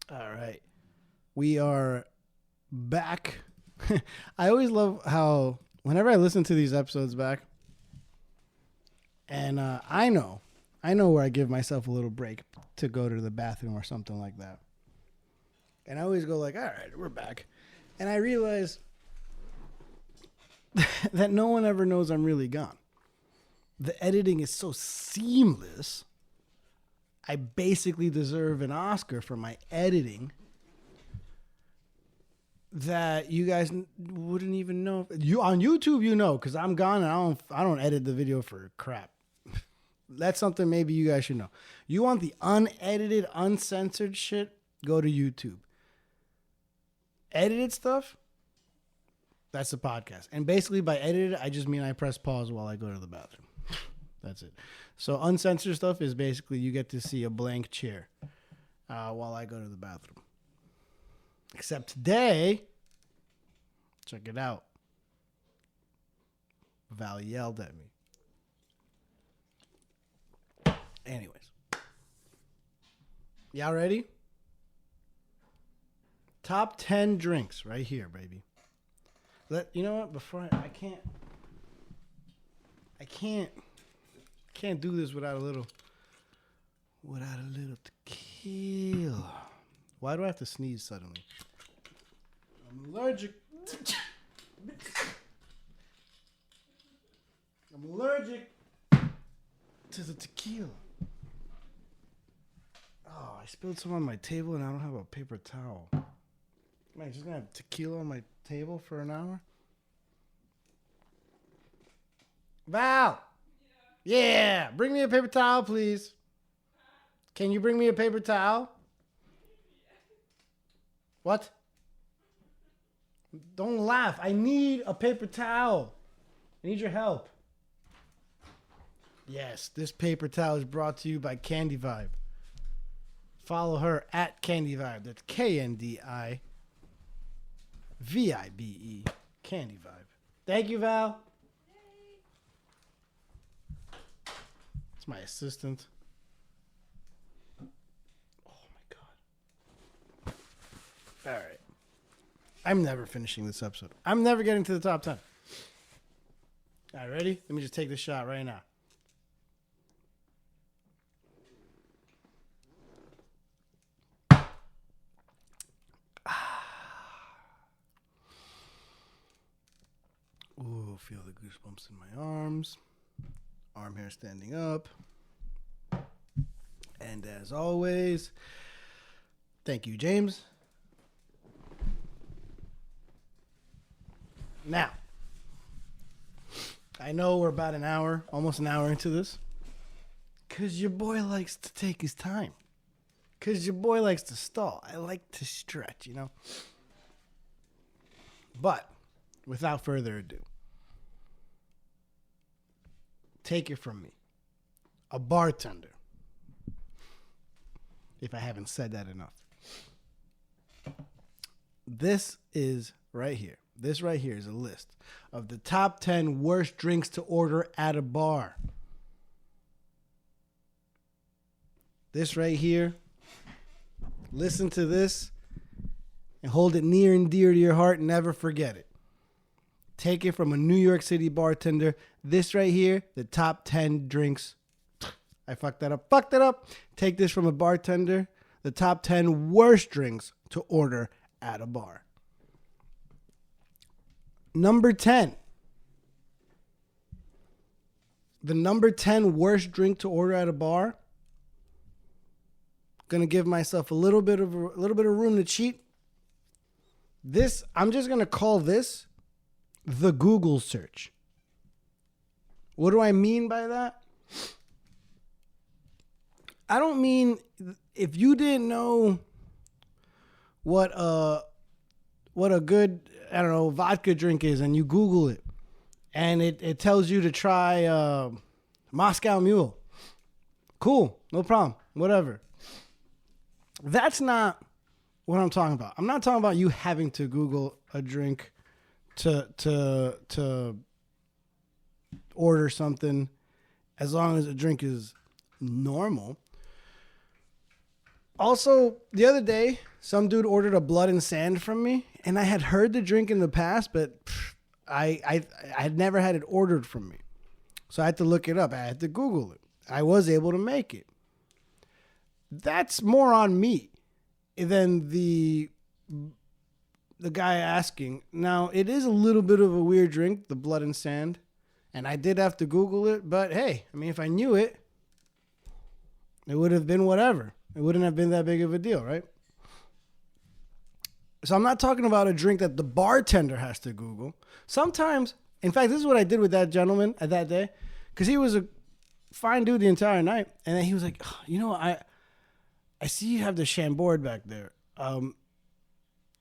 All right. We are back. I always love how whenever I listen to these episodes back, and I know where I give myself a little break to go to the bathroom or something like that. And I always go like, all right, we're back. And I realize that no one ever knows I'm really gone. The editing is so seamless. I basically deserve an Oscar for my editing that you guys wouldn't even know. You on YouTube, you know, because I'm gone and I don't edit the video for crap. That's something maybe you guys should know. You want the unedited, uncensored shit? Go to YouTube. Edited stuff? That's the podcast. And basically by edited, I just mean I press pause while I go to the bathroom. That's it. So uncensored stuff is basically you get to see a blank chair while I go to the bathroom. Except today, check it out. Val yelled at me. Anyways. Y'all ready? Top 10 drinks right here, baby. You know what? Before I can't do this without a little tequila. Why do I have to sneeze suddenly? I'm allergic. I'm allergic to the tequila. Oh, I spilled some on my table and I don't have a paper towel. Am I just gonna have tequila on my table for an hour? Val! Yeah! Bring me a paper towel, please. Can you bring me a paper towel? What? Don't laugh. I need a paper towel. I need your help. Yes, this paper towel is brought to you by Candy Vibe. Follow her at Candy Vibe. That's KNDIVIBE. Candy Vibe. Thank you, Val. It's my assistant. Oh my God. All right. I'm never finishing this episode. I'm never getting to the top 10. All right, ready? Let me just take this shot right now. Ooh, feel the goosebumps in my arms. Arm hair standing up. And as always, thank you, James. Now, I know we're about an hour, almost an hour into this. Because your boy likes to take his time. Because your boy likes to stall. I like to stretch, you know. But, without further ado, take it from me. A bartender. If I haven't said that enough. This is right here. This right here is a list of the top 10 worst drinks to order at a bar. This right here. Listen to this and hold it near and dear to your heart and never forget it. Take it from a New York City bartender. This right here, the top 10 drinks. I fucked that up. Fucked it up. Take this from a bartender. The top 10 worst drinks to order at a bar. Number 10. The number 10 worst drink to order at a bar. Gonna give myself a little bit of room to cheat. This, I'm just gonna call this the Google search. What do I mean by that? I don't mean if you didn't know what a good, I don't know, vodka drink is and you Google it and it tells you to try Moscow Mule. Cool, no problem, whatever. That's not what I'm talking about. I'm not talking about you having to Google a drink to order something as long as the drink is normal. Also, the other day, some dude ordered a blood and sand from me, and I had heard the drink in the past, but I had never had it ordered from me. So I had to look it up. I had to Google it. I was able to make it. That's more on me than the the guy asking. Now, it is a little bit of a weird drink, the Blood and Sand. And I did have to Google it. But hey, I mean, if I knew it, it would have been whatever. It wouldn't have been that big of a deal, right? So I'm not talking about a drink that the bartender has to Google. Sometimes, in fact, this is what I did with that gentleman at that day. Because he was a fine dude the entire night. And then he was like, I see you have the Chambord back there.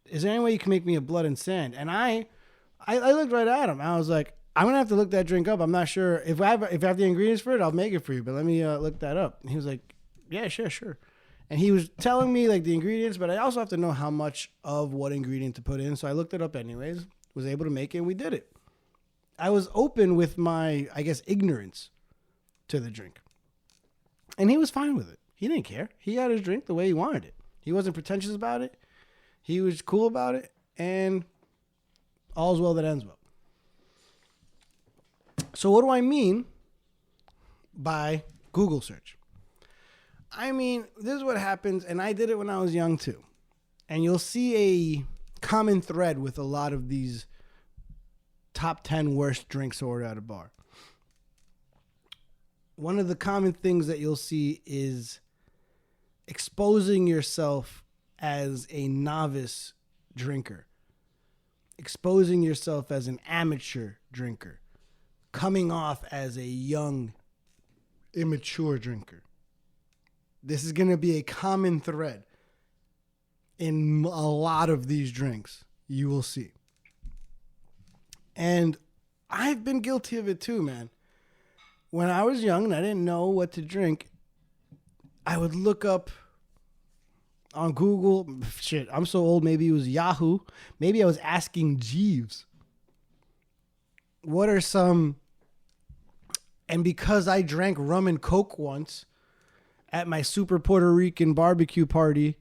Is there any way you can make me a Blood and Sand? And I looked right at him. I was like, I'm going to have to look that drink up. I'm not sure. If I have the ingredients for it, I'll make it for you. But let me look that up. And he was like, yeah, sure. And he was telling me like the ingredients, but I also have to know how much of what ingredient to put in. So I looked it up anyways, was able to make it, and we did it. I was open with my, I guess, ignorance to the drink. And he was fine with it. He didn't care. He had his drink the way he wanted it. He wasn't pretentious about it. He was cool about it. And all's well that ends well. So what do I mean by Google search? I mean, this is what happens, and I did it when I was young too. And you'll see a common thread with a lot of these top 10 worst drinks ordered at a bar. One of the common things that you'll see is exposing yourself as a novice drinker, exposing yourself as an amateur drinker, coming off as a young, immature drinker. This is going to be a common thread in a lot of these drinks you will see. And I've been guilty of it too, man. When I was young and I didn't know what to drink, I would look up on Google. Shit, I'm so old. Maybe it was Yahoo. Maybe I was asking Jeeves. What are some... And because I drank rum and Coke once at my super Puerto Rican barbecue party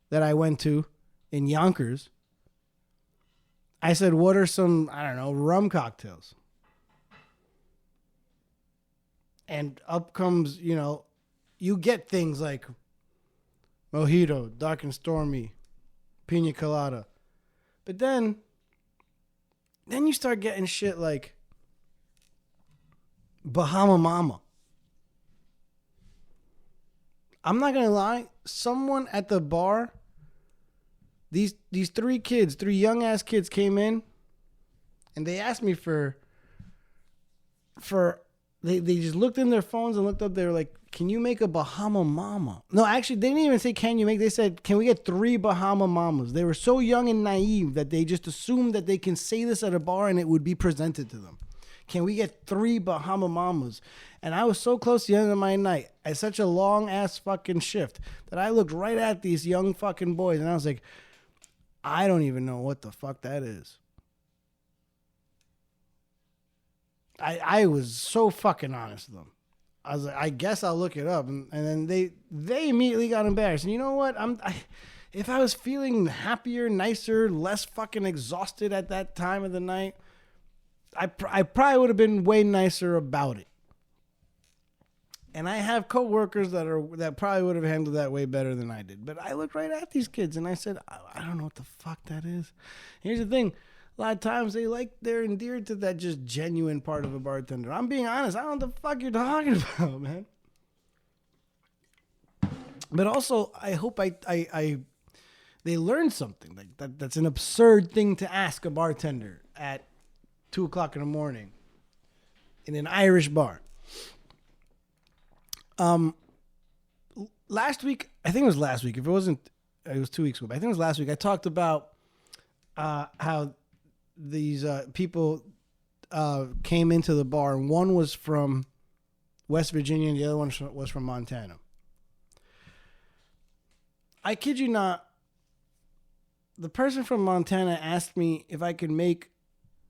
that I went to in Yonkers, I said, what are some, I don't know, rum cocktails? And up comes, you get things like mojito, dark and stormy, pina colada. But then you start getting shit like Bahama Mama. I'm not going to lie. Someone at the bar, these three young ass kids came in and they asked me they just looked in their phones and looked up. They were like, can you make a Bahama Mama? No, actually, they didn't even say, can you make, they said, can we get 3 Bahama Mamas? They were so young and naive that they just assumed that they can say this at a bar and it would be presented to them. Can we get 3 Bahama Mamas? And I was so close to the end of my night at such a long ass fucking shift that I looked right at these young fucking boys and I was like, I don't even know what the fuck that is. I was so fucking honest with them. I was like, I guess I'll look it up. And then they immediately got embarrassed. And you know what? If I was feeling happier, nicer, less fucking exhausted at that time of the night, I probably would have been way nicer about it. And I have coworkers that probably would have handled that way better than I did. But I looked right at these kids and I said, I don't know what the fuck that is. Here's the thing. A lot of times they're endeared to that just genuine part of a bartender. I'm being honest. I don't know what the fuck you're talking about, man. But also, I hope they learn something. Like that's an absurd thing to ask a bartender at 2 o'clock in the morning in an Irish bar. Last week, I think it was last week. If it wasn't, it was 2 weeks ago. But I think it was last week. I talked about how these people came into the bar, and one was from West Virginia and the other one was from Montana. I kid you not, the person from Montana asked me if I could make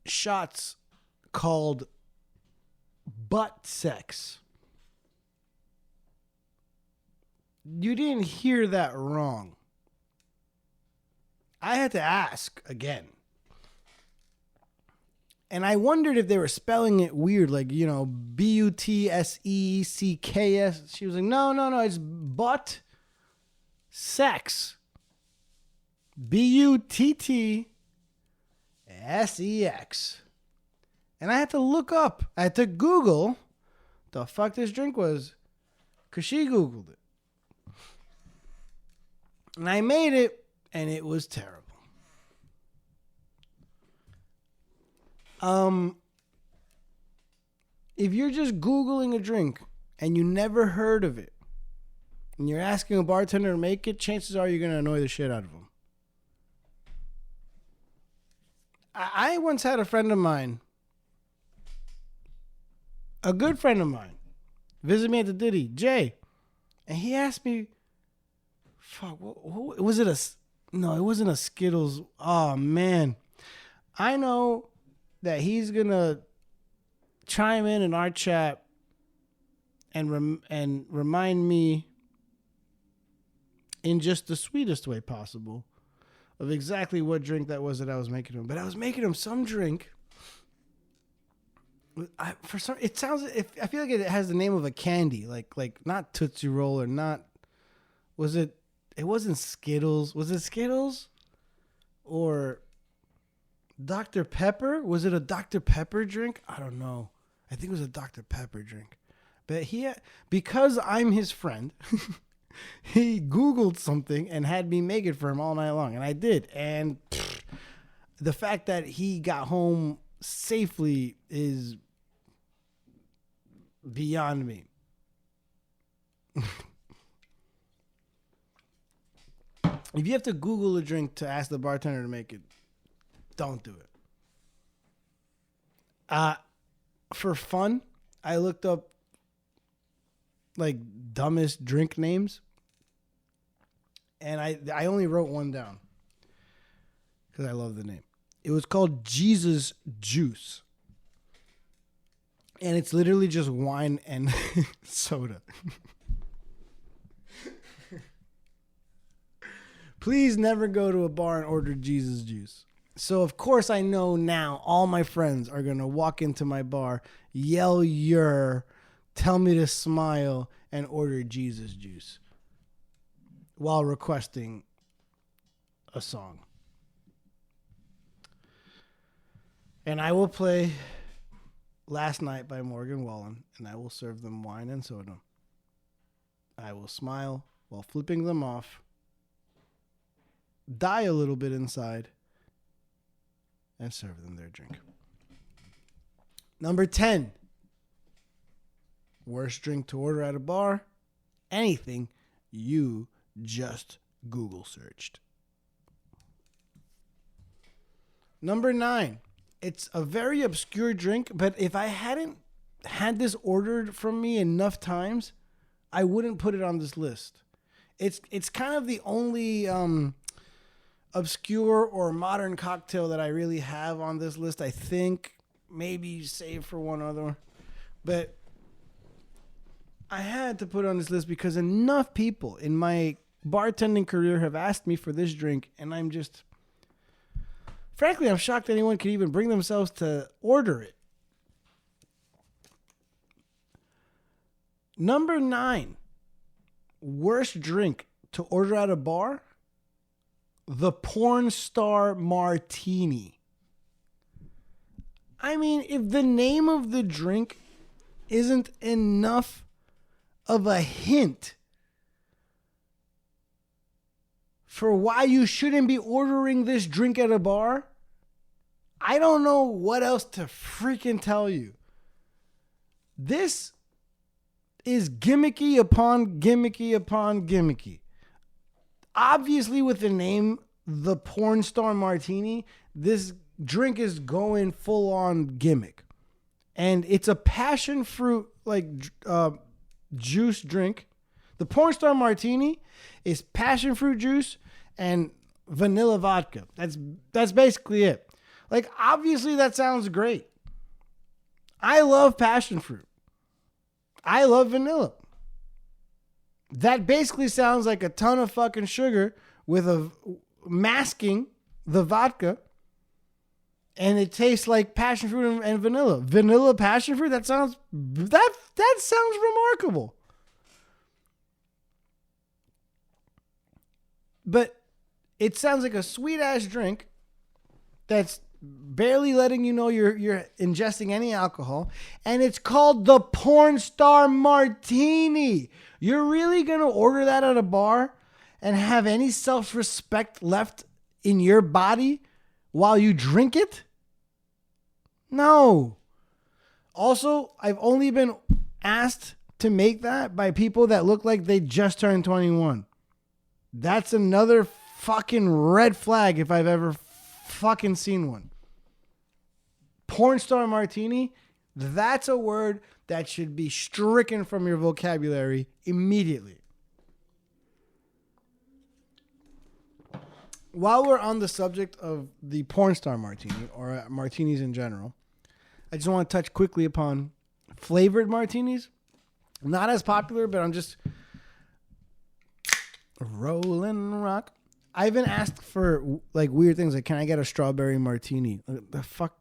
shots called butt sex. You didn't hear that wrong. I had to ask again. And I wondered if they were spelling it weird, like, Buttsecks. She was like, no, it's butt sex. Buttsex. And I had to look up. I had to Google the fuck this drink was, because she Googled it. And I made it, and it was terrible. If you're just Googling a drink and you never heard of it, and you're asking a bartender to make it, chances are you're going to annoy the shit out of them. I once had a friend of mine, a good friend of mine, visit me at the Diddy, Jay, and he asked me, fuck, what was it? No, it wasn't a Skittles. Oh, man. I know that he's going to chime in our chat and remind me in just the sweetest way possible of exactly what drink that was that I was making him. But I was making him some drink. I feel like it has the name of a candy, like not Tootsie Roll or not. It wasn't Skittles. Was it Skittles or Dr. Pepper? Was it a Dr. Pepper drink? I don't know. I think it was a Dr. Pepper drink. But because I'm his friend, he Googled something and had me make it for him all night long. And I did. And the fact that he got home safely is beyond me. If you have to Google a drink to ask the bartender to make it, don't do it. For fun, I looked up like dumbest drink names, and I only wrote one down because I love the name. It was called Jesus Juice, and it's literally just wine and soda. Please never go to a bar and order Jesus Juice. So, of course, I know now all my friends are going to walk into my bar, yell tell me to smile, and order Jesus Juice while requesting a song. And I will play Last Night by Morgan Wallen, and I will serve them wine and soda. I will smile while flipping them off, die a little bit inside, and serve them their drink. Number 10. Worst drink to order at a bar. Anything you just Google searched. Number 9. It's a very obscure drink, but if I hadn't had this ordered from me enough times, I wouldn't put it on this list. It's kind of the only obscure or modern cocktail that I really have on this list. I think maybe save for one other, but I had to put it on this list because enough people in my bartending career have asked me for this drink, and I'm shocked anyone could even bring themselves to order it. Number 9, worst drink to order at a bar, the porn star martini. I mean, if the name of the drink isn't enough of a hint for why you shouldn't be ordering this drink at a bar, I don't know what else to freaking tell you. This is gimmicky upon gimmicky upon gimmicky. Obviously, with the name, the porn star martini, this drink is going full on gimmick. And it's a passion fruit juice drink. The porn star martini is passion fruit juice and vanilla vodka. That's basically it. Like, obviously that sounds great. I love passion fruit. I love vanilla. That basically sounds like a ton of fucking sugar with a masking the vodka, and it tastes like passion fruit and vanilla. Vanilla passion fruit? That sounds remarkable. But It sounds like a sweet ass drink that's barely letting you know you're ingesting any alcohol, and it's called the Porn Star Martini. You're really gonna order that at a bar and have any self-respect left in your body while you drink it? No. Also, I've only been asked to make that by people that look like they just turned 21. That's another fucking red flag if I've ever fucking seen one. Porn Star Martini, that's a word that should be stricken from your vocabulary immediately. While we're on the subject of the Porn Star Martini, or martinis in general, I just want to touch quickly upon flavored martinis. Not as popular, but I'm just rolling rock. I've been asked for like weird things, like, can I get a strawberry martini? The fuck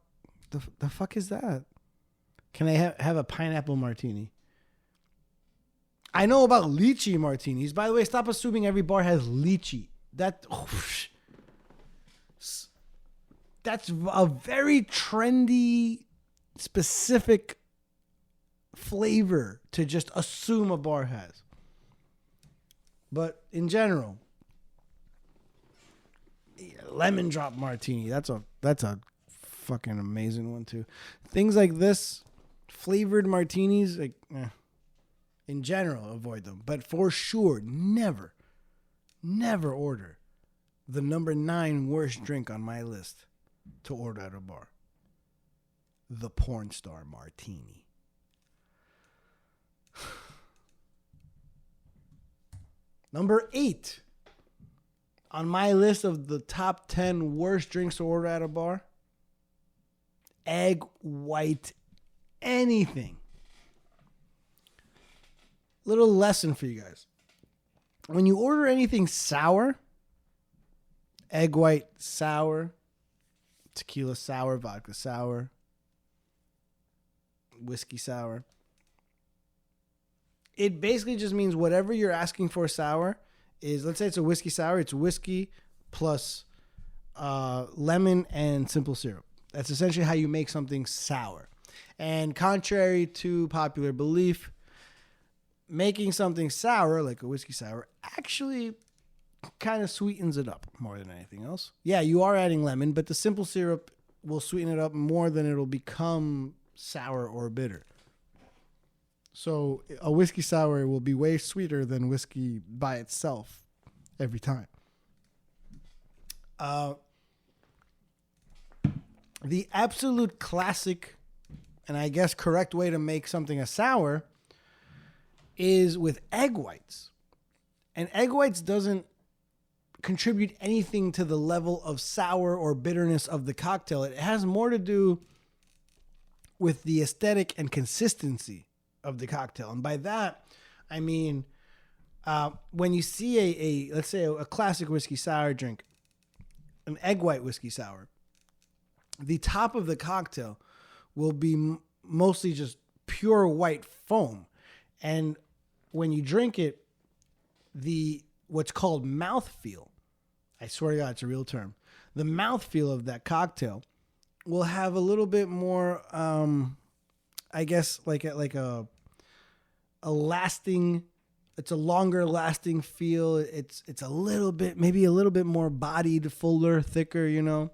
is that? Can I have a pineapple martini? I know about lychee martinis. By the way, stop assuming every bar has lychee. That's a very trendy, specific flavor to just assume a bar has. But in general, lemon drop martini, that's a fucking amazing one too. Things like this, flavored martinis, like in general, avoid them. But for sure, never order the number 9 worst drink on my list to order at a bar. The Porn Star Martini. Number 8 on my list of the top 10 worst drinks to order at a bar. Egg white anything. Little lesson for you guys. When you order anything sour, egg white sour, tequila sour, vodka sour, whiskey sour, it basically just means whatever you're asking for sour is, let's say it's a whiskey sour, it's whiskey plus lemon and simple syrup. That's essentially how you make something sour. And contrary to popular belief, making something sour, like a whiskey sour, actually kind of sweetens it up more than anything else. Yeah, you are adding lemon, but the simple syrup will sweeten it up more than it'll become sour or bitter. So a whiskey sour will be way sweeter than whiskey by itself every time. The absolute classic, and I guess correct way to make something a sour is with egg whites. And egg whites doesn't contribute anything to the level of sour or bitterness of the cocktail. It has more to do with the aesthetic and consistency of the cocktail. And by that, I mean, when you see let's say a classic whiskey sour drink, an egg white whiskey sour, the top of the cocktail will be mostly just pure white foam. And when you drink it, what's called mouthfeel, I swear to God, it's a real term. The mouthfeel of that cocktail will have a little bit more, I guess, like a lasting. It's a longer lasting feel. It's a little bit, maybe a little bit more bodied, fuller, thicker. You know,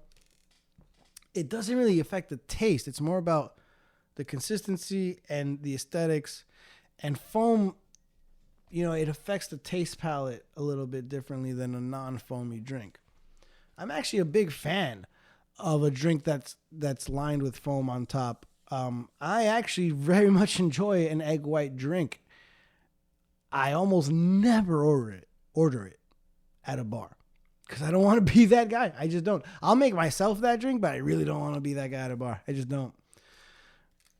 it doesn't really affect the taste. It's more about the consistency and the aesthetics. And foam, you know, it affects the taste palette a little bit differently than a non-foamy drink. I'm actually a big fan of a drink that's lined with foam on top. I actually very much enjoy an egg white drink. I almost never order it at a bar because I don't want to be that guy. I just don't. I'll make myself that drink, but I really don't want to be that guy at a bar. I just don't.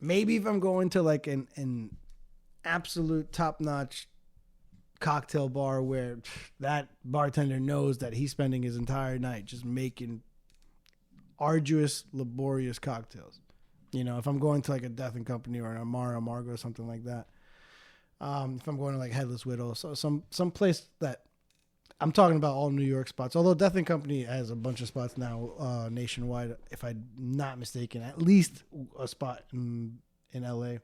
Maybe if I'm going to like an absolute top-notch cocktail bar where that bartender knows that he's spending his entire night just making arduous, laborious cocktails. You know, if I'm going to like a Death and Company or an Amara Margo or something like that. If I'm going to like Headless Widow, so some place that I'm talking about all New York spots. Although Death and Company has a bunch of spots now nationwide, if I'm not mistaken. At least a spot in LA.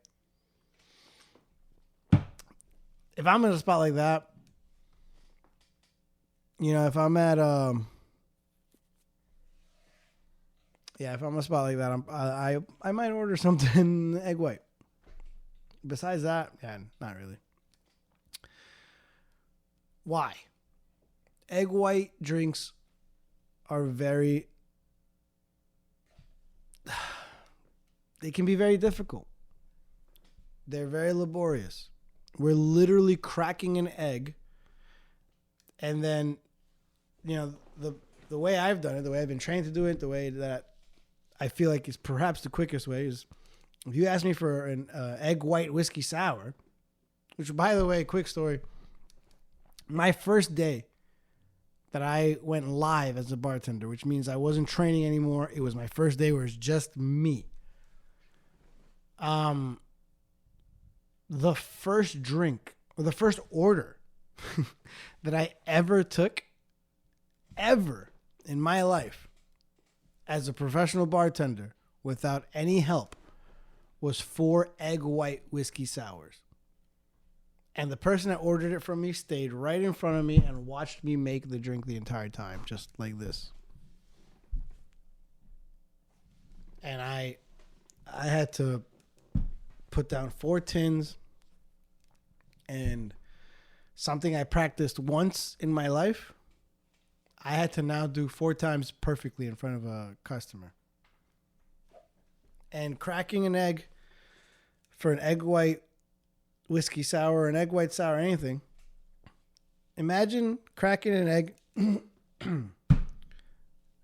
If I'm in a spot like that, you know, if I'm at if I'm in a spot like that, I might order something egg white. Besides that, yeah, not really. Why? Egg white drinks are they can be very difficult. They're very laborious. We're literally cracking an egg, and then, you know, the way I've done it, the way I've been trained to do it, the way that I feel like is perhaps the quickest way is, if you ask me for an egg white whiskey sour, which, by the way, quick story, my first day that I went live as a bartender, which means I wasn't training anymore. It was my first day where it's just me. The first drink or the first order that I ever took ever in my life as a professional bartender without any help was 4 egg white whiskey sours. And the person that ordered it from me stayed right in front of me and watched me make the drink the entire time, just like this. And I had to put down 4 tins, and something I practiced once in my life, I had to now do 4 times perfectly in front of a customer. And cracking an egg for an egg white whiskey sour, an egg white sour, anything. Imagine cracking an egg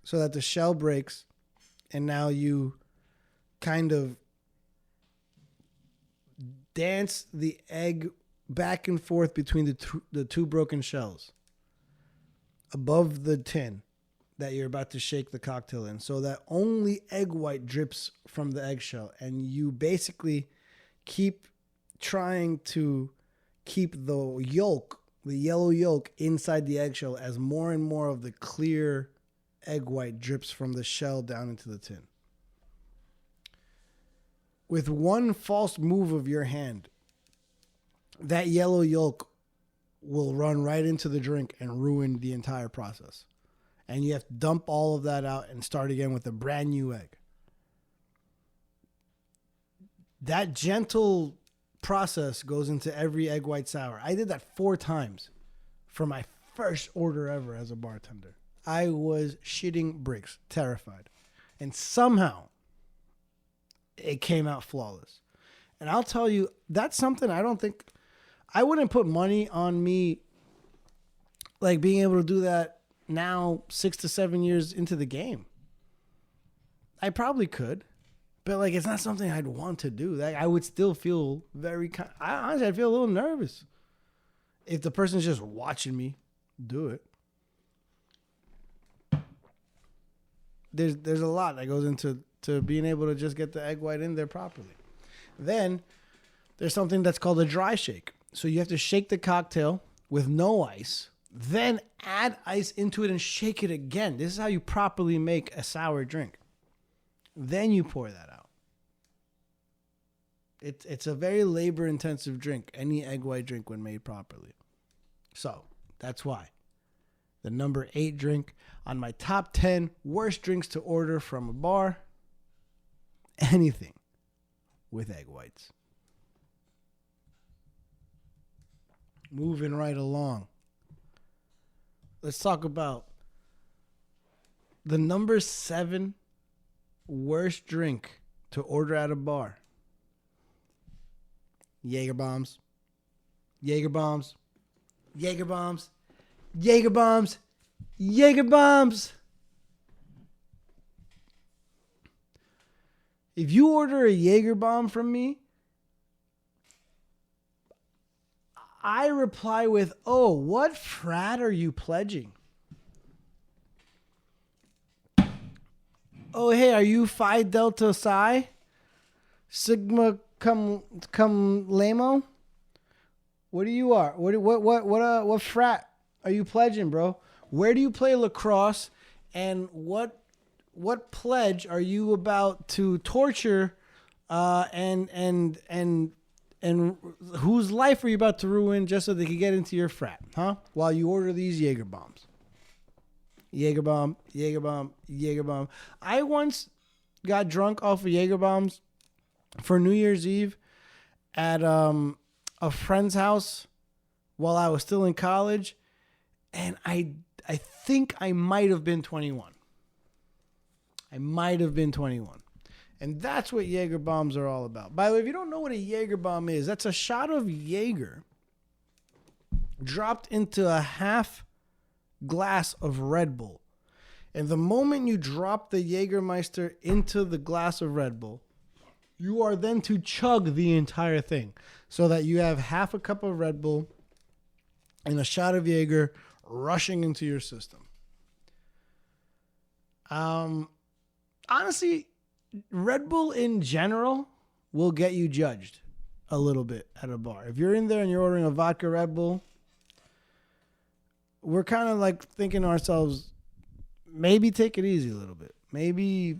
so that the shell breaks, and now you kind of dance the egg back and forth between the two broken shells above the tin that you're about to shake the cocktail in, so that only egg white drips from the eggshell, and you basically keep trying to keep the yolk, the yellow yolk, inside the eggshell as more and more of the clear egg white drips from the shell down into the tin. With one false move of your hand, that yellow yolk will run right into the drink and ruin the entire process. And you have to dump all of that out and start again with a brand new egg. That gentle process goes into every egg white sour. I did that 4 times for my first order ever as a bartender. I was shitting bricks, terrified. And somehow it came out flawless. And I'll tell you, that's something I wouldn't put money on me, like, being able to do that now 6 to 7 years into the game. I probably could. But, like, it's not something I'd want to do. Like, I would still feel honestly, I'd feel a little nervous if the person's just watching me do it. There's a lot that goes into being able to just get the egg white in there properly. Then there's something that's called a dry shake. So you have to shake the cocktail with no ice, then add ice into it and shake it again. This is how you properly make a sour drink. Then you pour that out. It's a very labor-intensive drink, any egg white drink when made properly. So that's why the number 8 drink on my top 10 worst drinks to order from a bar, anything with egg whites. Moving right along. Let's talk about the number 7 worst drink to order at a bar. Jaeger bombs. Jaeger bombs. Jaeger bombs. Jaeger bombs. Jaeger bombs. If you order a Jaeger bomb from me, I reply with, "Oh, what frat are you pledging?" "Oh, hey, are you Phi Delta Psi? Sigma cum Lamo? What do you are? What frat are you pledging, bro? Where do you play lacrosse? And what pledge are you about to torture? And whose life are you about to ruin just so they can get into your frat, huh? While you order these Jaeger bombs. Jaeger bomb, Jaeger bomb, Jaeger bomb. I once got drunk off of Jaeger bombs for New Year's Eve at a friend's house while I was still in college, and I think I might have been 21. I might have been 21. And that's what Jaeger bombs are all about. By the way, if you don't know what a Jaeger bomb is, that's a shot of Jaeger dropped into a half glass of Red Bull. And the moment you drop the Jägermeister into the glass of Red Bull, you are then to chug the entire thing so that you have half a cup of Red Bull and a shot of Jaeger rushing into your system. Honestly, Red Bull in general will get you judged a little bit at a bar. If you're in there and you're ordering a vodka Red Bull, we're kind of like thinking to ourselves, maybe take it easy a little bit. Maybe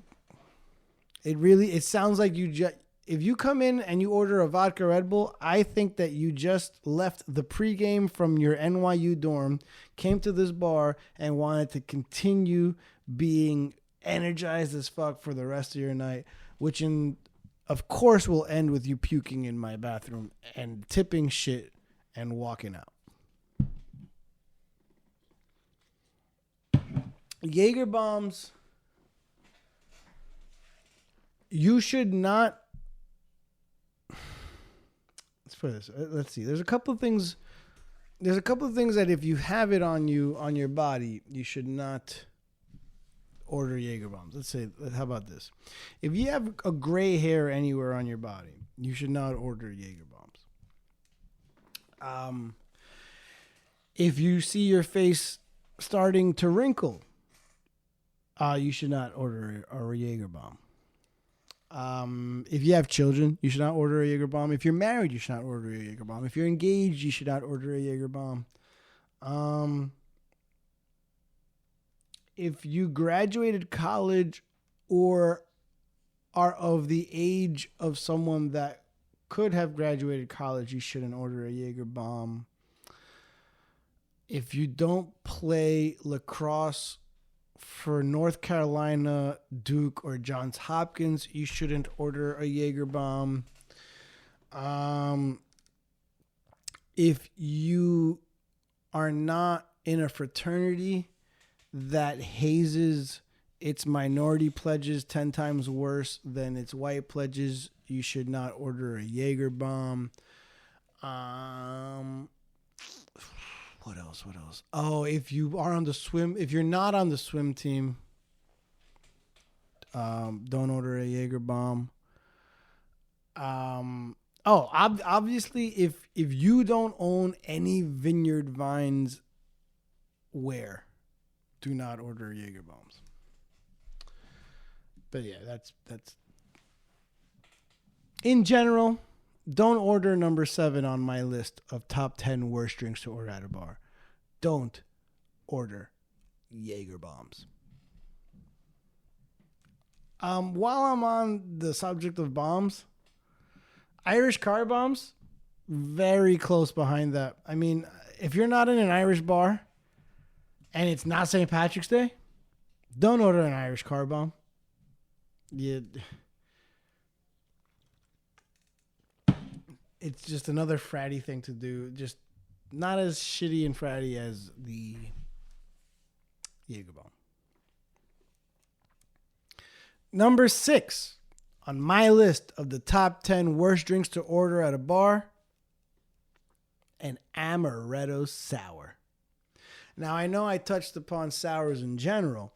it sounds like if you come in and you order a vodka Red Bull, I think that you just left the pregame from your NYU dorm, came to this bar and wanted to continue being energized as fuck for the rest of your night, which of course will end with you puking in my bathroom and tipping shit and walking out. Jaeger bombs, you should not. Let's put this. Let's see. There's a couple of things that if you have it on you, on your body, you should not order Jaeger bombs. How about this? If you have a gray hair anywhere on your body, you should not order Jaeger bombs. If you see your face starting to wrinkle, you should not order a Jaeger bomb. If you have children, you should not order a Jaeger bomb. If you're married, you should not order a Jaeger bomb. If you're engaged, you should not order a Jaeger bomb. If you graduated college or are of the age of someone that could have graduated college, you shouldn't order a Jaeger bomb. If you don't play lacrosse for North Carolina, Duke, or Johns Hopkins, you shouldn't order a Jaeger bomb. If you are not in a fraternity that hazes its minority pledges 10 times worse than its white pledges, you should not order a Jaeger bomb. What else? Oh, if you're not on the swim team, don't order a Jaeger bomb. Obviously, if you don't own any vineyard vines, do not order Jaeger bombs. But yeah, that's in general. Don't order number 7 on my list of top 10 worst drinks to order at a bar. Don't order Jaeger bombs. While I'm on the subject of bombs, Irish car bombs, very close behind that. I mean, if you're not in an Irish bar and it's not St. Patrick's Day, don't order an Irish car bomb. It's just another fratty thing to do. Just not as shitty and fratty as the Jaeger bomb. Number 6 on my list of the top 10 worst drinks to order at a bar, an amaretto sour. Now, I know I touched upon sours in general.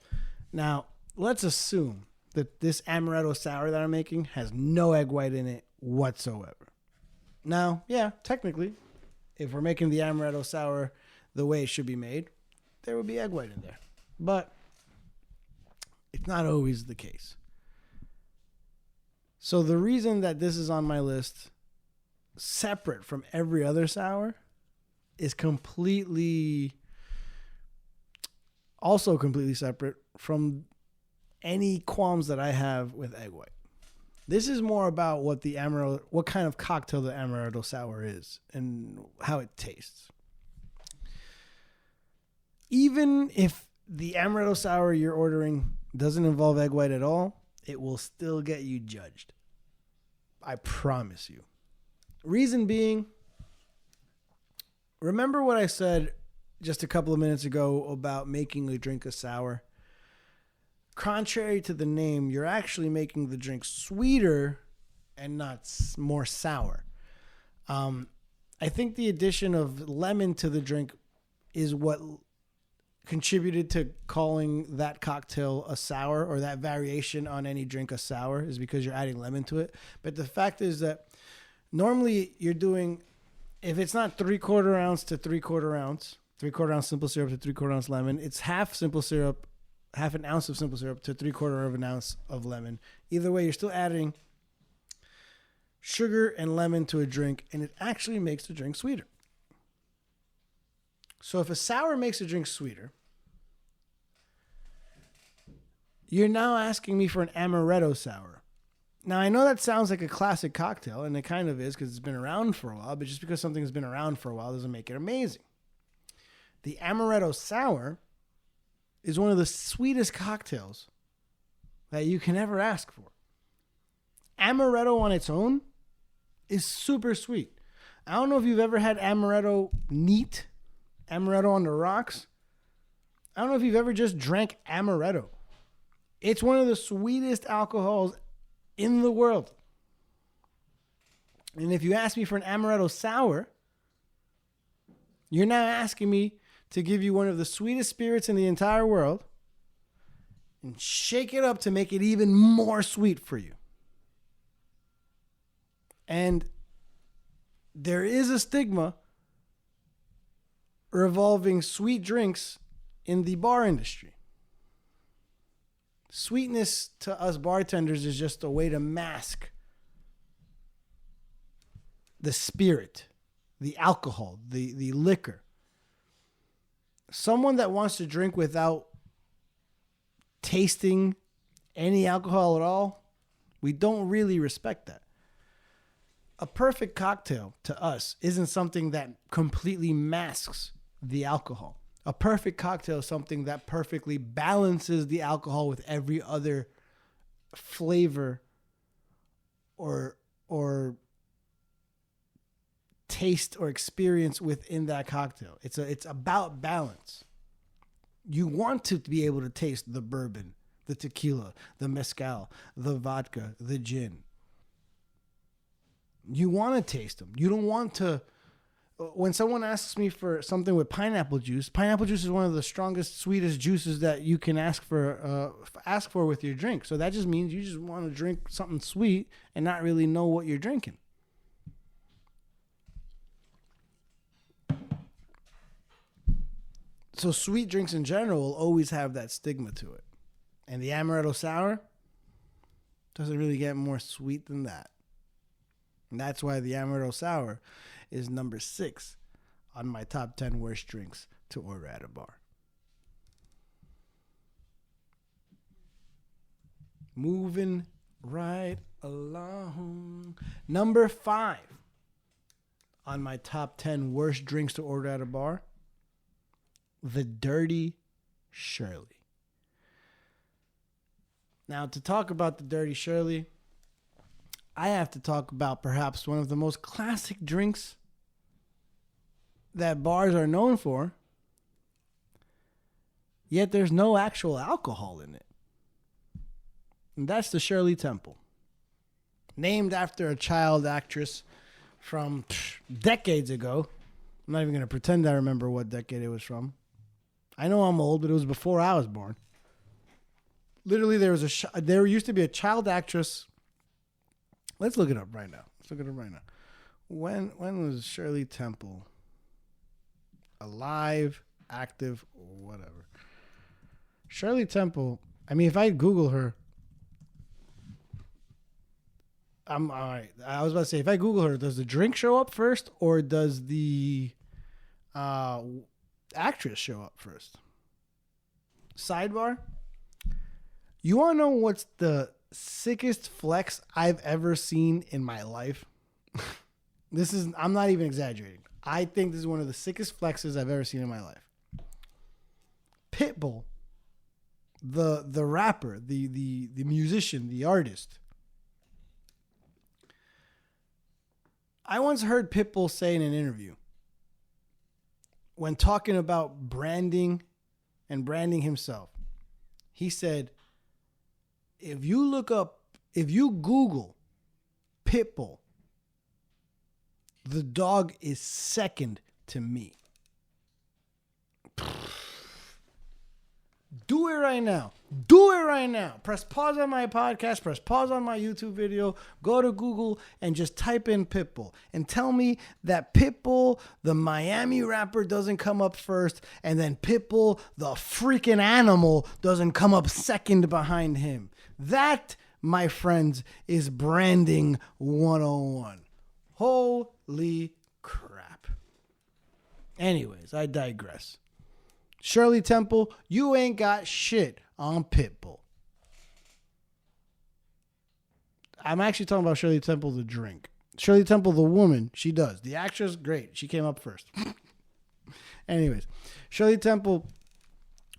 Now, let's assume that this amaretto sour that I'm making has no egg white in it whatsoever. Now, yeah, technically, if we're making the amaretto sour the way it should be made, there would be egg white in there. But it's not always the case. So the reason that this is on my list, separate from every other sour, is completely also completely separate from any qualms that I have with egg white. This is more about what kind of cocktail the amaretto sour is and how it tastes. Even if the amaretto sour you're ordering doesn't involve egg white at all, it will still get you judged. I promise you. Reason being, remember what I said just a couple of minutes ago about making a drink a sour? Contrary to the name, you're actually making the drink sweeter and not more sour. I think the addition of lemon to the drink is what contributed to calling that cocktail a sour, or that variation on any drink a sour, is because you're adding lemon to it. But the fact is that normally you're doing, if it's not 3/4 ounce to 3/4 ounce, 3/4 ounce simple syrup to 3/4 ounce lemon, it's half an ounce of simple syrup to 3/4 of an ounce of lemon. Either way, you're still adding sugar and lemon to a drink, and it actually makes the drink sweeter. So if a sour makes a drink sweeter, you're now asking me for an amaretto sour. Now, I know that sounds like a classic cocktail, and it kind of is because it's been around for a while, but just because something's been around for a while doesn't make it amazing. The amaretto sour is one of the sweetest cocktails that you can ever ask for. Amaretto on its own is super sweet. I don't know if you've ever had amaretto neat, amaretto on the rocks. I don't know if you've ever just drank amaretto. It's one of the sweetest alcohols in the world. And if you ask me for an amaretto sour, you're now asking me to give you one of the sweetest spirits in the entire world and shake it up to make it even more sweet for you. And there is a stigma revolving sweet drinks in the bar industry. Sweetness to us bartenders is just a way to mask the spirit, the alcohol, the liquor. Someone that wants to drink without tasting any alcohol at all, we don't really respect that. A perfect cocktail to us isn't something that completely masks the alcohol. A perfect cocktail is something that perfectly balances the alcohol with every other flavor or taste or experience within that cocktail. It's about balance. You want to be able to taste the bourbon, the tequila, the mezcal, the vodka, the gin. You want to taste them. You don't want to. When someone asks me for something with pineapple juice is one of the strongest, sweetest juices that you can ask for with your drink. So that just means you just want to drink something sweet and not really know what you're drinking. So sweet drinks in general will always have that stigma to it. And the amaretto sour doesn't really get more sweet than that. And that's why the amaretto sour is number 6 on my top 10 worst drinks to order at a bar. Moving right along. Number 5 on my top 10 worst drinks to order at a bar, the Dirty Shirley. Now, to talk about the Dirty Shirley, I have to talk about perhaps one of the most classic drinks that bars are known for, yet there's no actual alcohol in it. And that's the Shirley Temple. Named after a child actress from decades ago. I'm not even going to pretend I remember what decade it was from. I know I'm old, but it was before I was born. Literally, there used to be a child actress. Let's look it up right now. When was Shirley Temple alive, active, whatever? Shirley Temple. I mean, if I Google her, I'm all right. I was about to say, if I Google her, does the drink show up first, or does the actress show up first? Sidebar. You want to know what's the sickest flex I've ever seen in my life? I'm not even exaggerating. I think this is one of the sickest flexes I've ever seen in my life. Pitbull, the rapper, the musician, the artist. I once heard Pitbull say in an interview, when talking about branding and branding himself, he said, if you Google Pitbull, the dog is second to me. Do it right now. Do it right now. Press pause on my podcast. Press pause on my YouTube video. Go to Google and just type in Pitbull. And tell me that Pitbull, the Miami rapper, doesn't come up first. And then Pitbull, the freaking animal, doesn't come up second behind him. That, my friends, is branding 101. Holy crap. Anyways, I digress. Shirley Temple, you ain't got shit on Pitbull. I'm actually talking about Shirley Temple, the drink. Shirley Temple, the woman, she does. The actress, great. She came up first. Anyways, Shirley Temple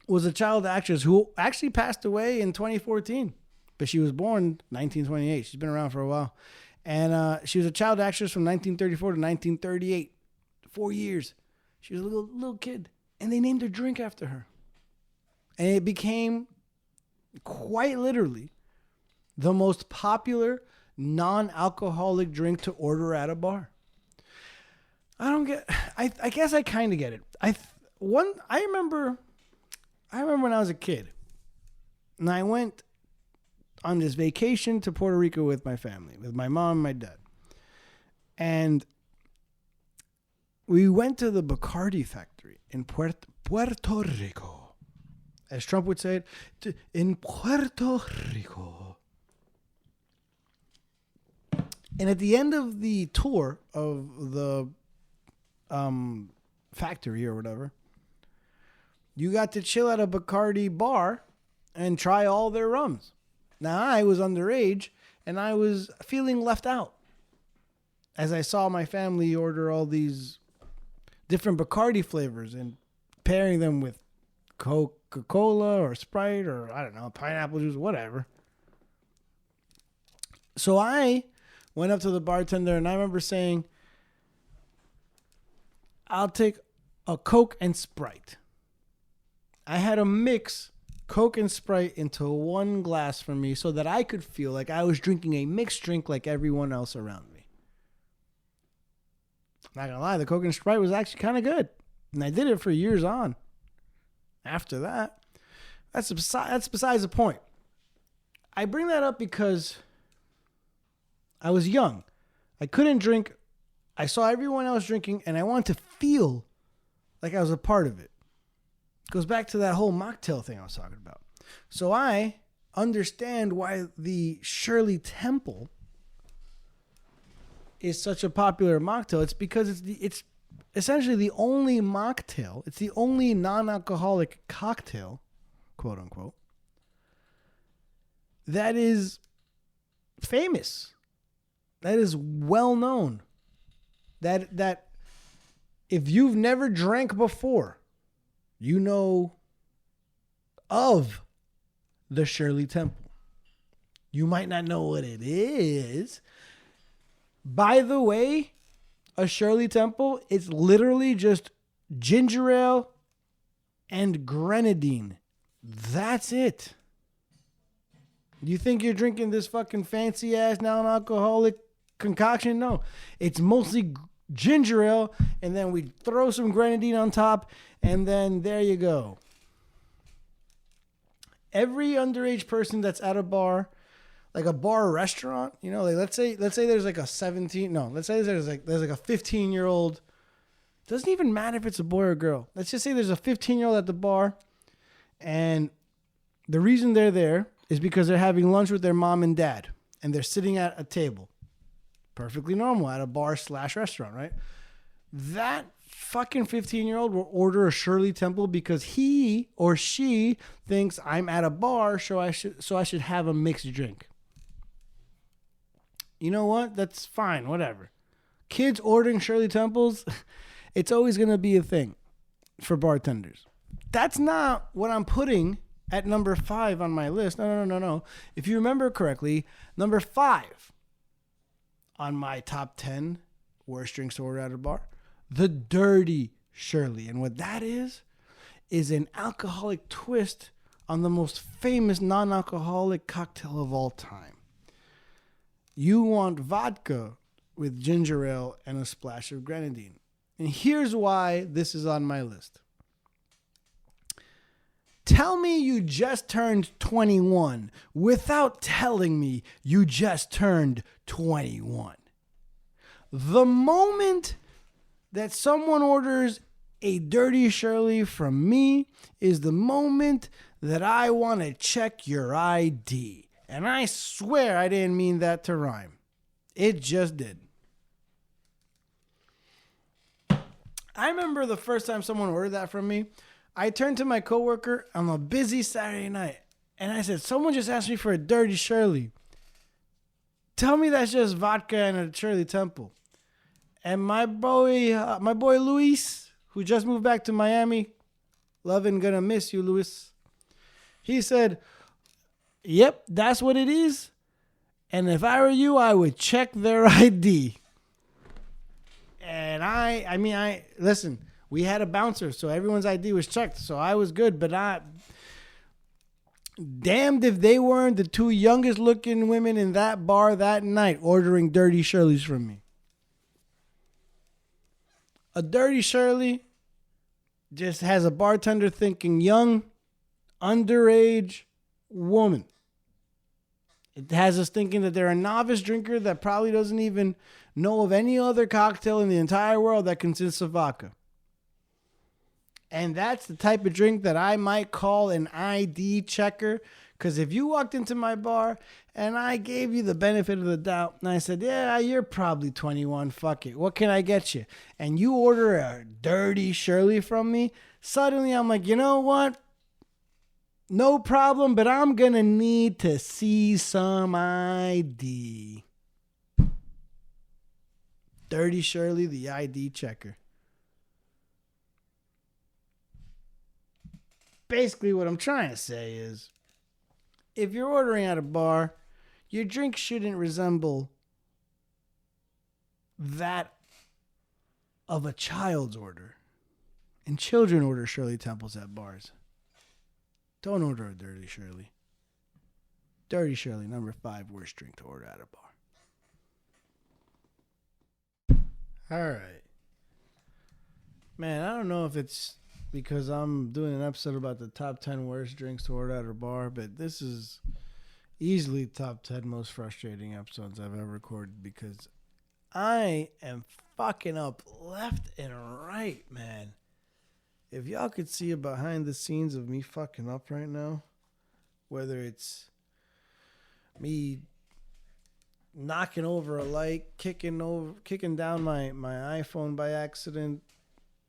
was a child actress who actually passed away in 2014. But she was born 1928. She's been around for a while. And she was a child actress from 1934 to 1938. 4 years. She was a little kid. And they named her drink after her. And it became, quite literally, the most popular non-alcoholic drink to order at a bar. I guess I kind of get it. I remember when I was a kid. And I went on this vacation to Puerto Rico with my family, with my mom and my dad. And we went to the Bacardi factory in Puerto Rico. As Trump would say it, in Puerto Rico. And at the end of the tour of the factory or whatever, you got to chill at a Bacardi bar and try all their rums. Now, I was underage, and I was feeling left out as I saw my family order all these different Bacardi flavors and pairing them with Coca-Cola or Sprite or, I don't know, pineapple juice, whatever. So I went up to the bartender, and I remember saying, I'll take a Coke and Sprite. I had to mix Coke and Sprite into one glass for me so that I could feel like I was drinking a mixed drink like everyone else around me. Not gonna lie, the Coke and Sprite was actually kind of good. And I did it for years on. After that, that's besides the point. I bring that up because I was young. I couldn't drink. I saw everyone else drinking, and I wanted to feel like I was a part of it. Goes back to that whole mocktail thing I was talking about. So I understand why the Shirley Temple is such a popular mocktail. It's because it's essentially the only mocktail. It's the only non-alcoholic cocktail, quote unquote, that is famous, that is well known, that if you've never drank before, you know of the Shirley Temple. You might not know what it is. By the way, a Shirley Temple is literally just ginger ale and grenadine. That's it. You think you're drinking this fucking fancy ass non-alcoholic concoction? No. It's mostly ginger ale, and then we throw some grenadine on top, and then there you go. Every underage person that's at a bar, like a bar or restaurant, you know, like let's say there's like a 15-year-old. Doesn't even matter if it's a boy or girl. Let's just say there's a 15-year-old at the bar, and the reason they're there is because they're having lunch with their mom and dad, and they're sitting at a table. Perfectly normal at a bar/restaurant, right? That fucking 15-year-old will order a Shirley Temple because he or she thinks I'm at a bar, so I should have a mixed drink. You know what? That's fine. Whatever. Kids ordering Shirley Temples, it's always going to be a thing for bartenders. That's not what I'm putting at number 5 on my list. No. If you remember correctly, number 5 on my top 10 worst drinks to order at a bar, the Dirty Shirley. And what that is an alcoholic twist on the most famous non-alcoholic cocktail of all time. You want vodka with ginger ale and a splash of grenadine. And here's why this is on my list. Tell me you just turned 21 without telling me you just turned 21. The moment that someone orders a Dirty Shirley from me is the moment that I want to check your ID. And I swear I didn't mean that to rhyme. It just did. I remember the first time someone ordered that from me. I turned to my coworker on a busy Saturday night, and I said, someone just asked me for a Dirty Shirley. Tell me that's just vodka and a Shirley Temple. And my boy Luis, who just moved back to Miami, love and gonna miss you, Luis. He said, yep, that's what it is. And if I were you, I would check their ID. And I listen, we had a bouncer, so everyone's ID was checked, so I was good, but damned if they weren't the 2 youngest looking women in that bar that night ordering Dirty Shirleys from me. A Dirty Shirley just has a bartender thinking young, underage woman. It has us thinking that they're a novice drinker that probably doesn't even know of any other cocktail in the entire world that consists of vodka. And that's the type of drink that I might call an ID checker. Because if you walked into my bar and I gave you the benefit of the doubt and I said, yeah, you're probably 21, fuck it, what can I get you? And you order a Dirty Shirley from me, suddenly I'm like, you know what? No problem, but I'm going to need to see some ID. Dirty Shirley, the ID checker. Basically, what I'm trying to say is, if you're ordering at a bar, your drink shouldn't resemble that of a child's order. And children order Shirley Temples at bars. Don't order a Dirty Shirley. Dirty Shirley, number 5 worst drink to order at a bar. All right. Man, I don't know if it's because I'm doing an episode about the top 10 worst drinks to order at a bar, but this is easily top 10 most frustrating episodes I've ever recorded because I am fucking up left and right, man. If y'all could see a behind the scenes of me fucking up right now, whether it's me knocking over a light, kicking down my iPhone by accident,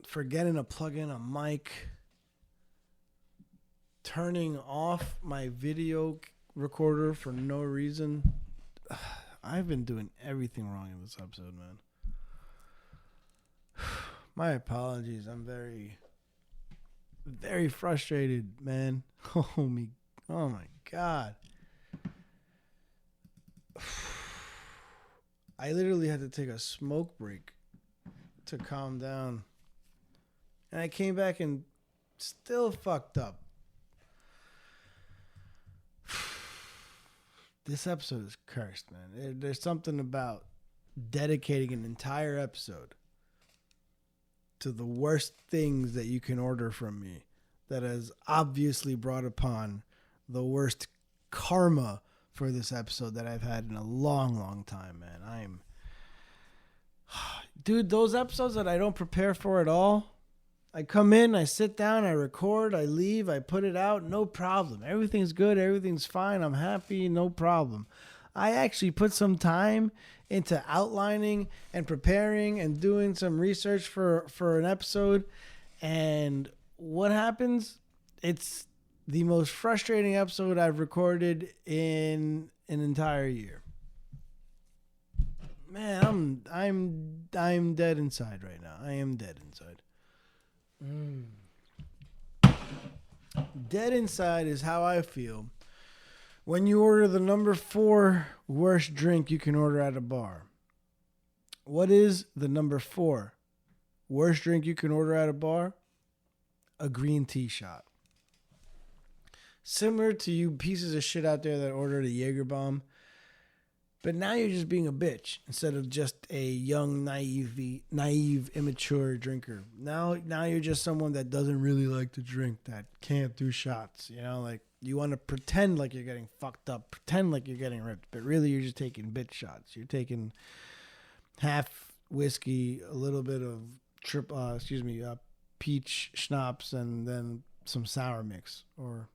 forgetting to plug in a mic, turning off my video recorder for no reason. I've been doing everything wrong in this episode, man. My apologies. I'm very, very frustrated, man. Oh my God. I literally had to take a smoke break to calm down. And I came back and still fucked up. This episode is cursed, man. There's something about dedicating an entire episode to the worst things that you can order from me that has obviously brought upon the worst karma for this episode that I've had in a long, long time, man. Dude, those episodes that I don't prepare for at all, I come in, I sit down, I record, I leave, I put it out, no problem. Everything's good, everything's fine, I'm happy, no problem. I actually put some time into outlining and preparing and doing some research for an episode. And what happens? It's the most frustrating episode I've recorded in an entire year. Man, I'm dead inside right now. I am dead inside. Dead inside is how I feel when you order the number 4 worst drink you can order at a bar. What is the number 4 worst drink you can order at a bar? A green tea shot. Similar to you pieces of shit out there that ordered a Jaeger bomb. But now you're just being a bitch instead of just a young, naive, immature drinker. Now you're just someone that doesn't really like to drink, that can't do shots. You know, like you want to pretend like you're getting fucked up, pretend like you're getting ripped, but really you're just taking bitch shots. You're taking half whiskey, a little bit of peach schnapps, and then some sour mix or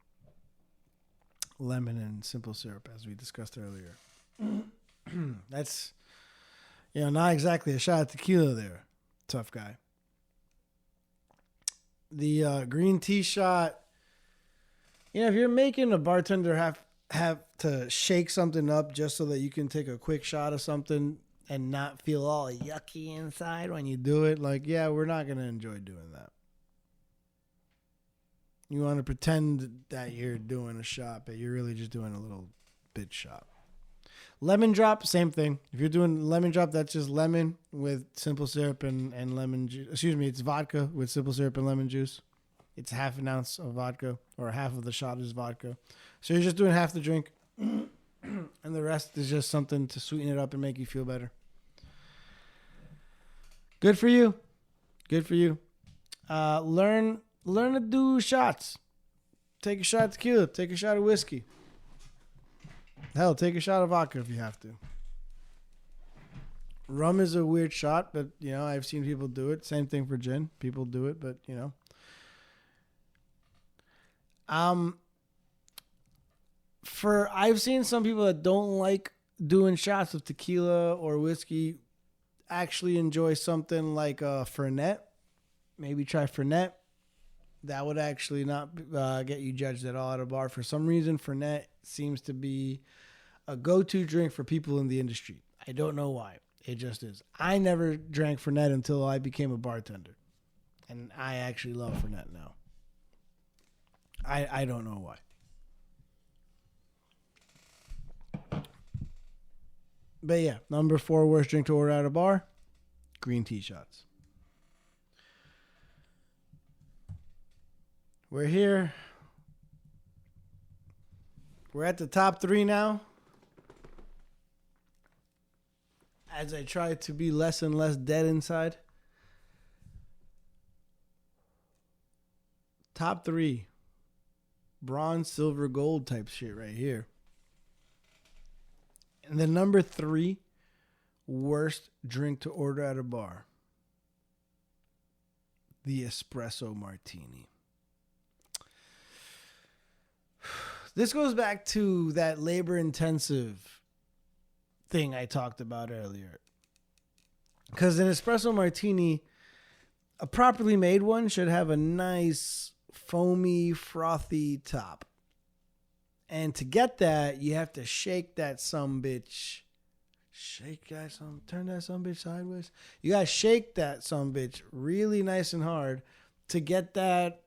lemon and simple syrup, as we discussed earlier. That's, not exactly a shot of tequila there, tough guy. The green tea shot, if you're making a bartender have to shake something up just so that you can take a quick shot of something and not feel all yucky inside when you do it, we're not going to enjoy doing that. You want to pretend that you're doing a shot, but you're really just doing a little bitch shot. Lemon drop, same thing. If you're doing lemon drop, that's just lemon with simple syrup and lemon juice. Excuse me, it's vodka with simple syrup and lemon juice. It's half an ounce of vodka, or half of the shot is vodka. So you're just doing half the drink, and the rest is just something to sweeten it up and make you feel better. Good for you. Good for you. Learn to do shots. Take a shot of tequila. Take a shot of whiskey. Hell, take a shot of vodka if you have to. Rum is a weird shot, but, I've seen people do it. Same thing for gin. People do it, but, I've seen some people that don't like doing shots of tequila or whiskey actually enjoy something like a Fernet. Maybe try Fernet. That would actually not get you judged at all at a bar. For some reason, Fernet seems to be a go-to drink for people in the industry. I don't know why. It just is. I never drank Fernet until I became a bartender. And I actually love Fernet now. I don't know why. But yeah, number 4 worst drink to order at a bar, green tea shots. We're here. We're at the top 3 now. As I try to be less and less dead inside. Top 3. Bronze, silver, gold type shit right here. And the number 3 worst drink to order at a bar. The espresso martini. This goes back to that labor-intensive thing I talked about earlier. Because an espresso martini, a properly made one, should have a nice, foamy, frothy top. And to get that, you have to shake that sumbitch. Turn that sumbitch sideways. You got to shake that sumbitch really nice and hard to get that,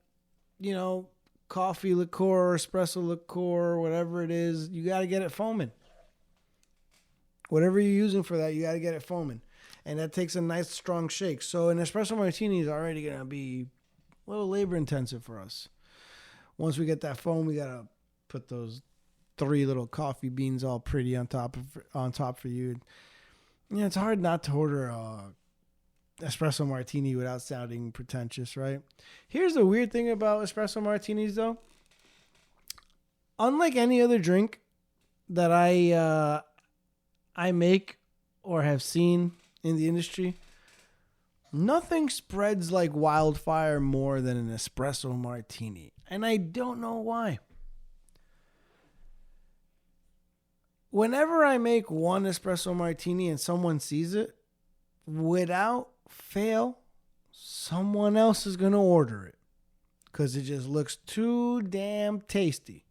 coffee liqueur, espresso liqueur, whatever it is, you got to get it foaming. Whatever you're using for that, you got to get it foaming. And that takes a nice strong shake. So an espresso martini is already going to be a little labor intensive for us. Once we get that foam, we got to put those 3 little coffee beans all pretty on top for you. It's hard not to order a espresso martini without sounding pretentious, right? Here's the weird thing about espresso martinis, though. Unlike any other drink that I make or have seen in the industry, nothing spreads like wildfire more than an espresso martini, and I don't know why. whenever I make one espresso martini and someone sees it, without fail, someone else is going to order it because it just looks too damn tasty.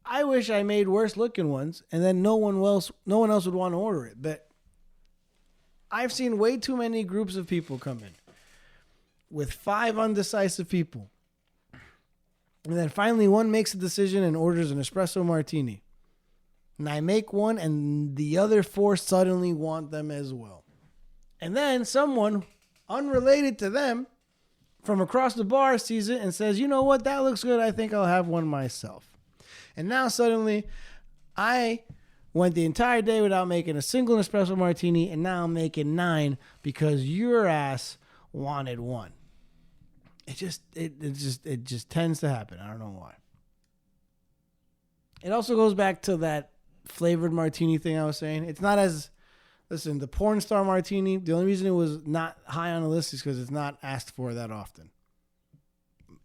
I wish I made worse looking ones and then no one else would want to order it. But I've seen way too many groups of people come in with 5 undecisive people. And then finally one makes a decision and orders an espresso martini. And I make one and the other 4 suddenly want them as well. And then someone unrelated to them from across the bar sees it and says, you know what, that looks good. I think I'll have one myself. And now suddenly I went the entire day without making a single espresso martini, and now I'm making 9 because your ass wanted one. It just tends to happen. I don't know why. It also goes back to that flavored martini thing I was saying. It's not as, listen, the porn star martini, the only reason it was not high on the list is because it's not asked for that often.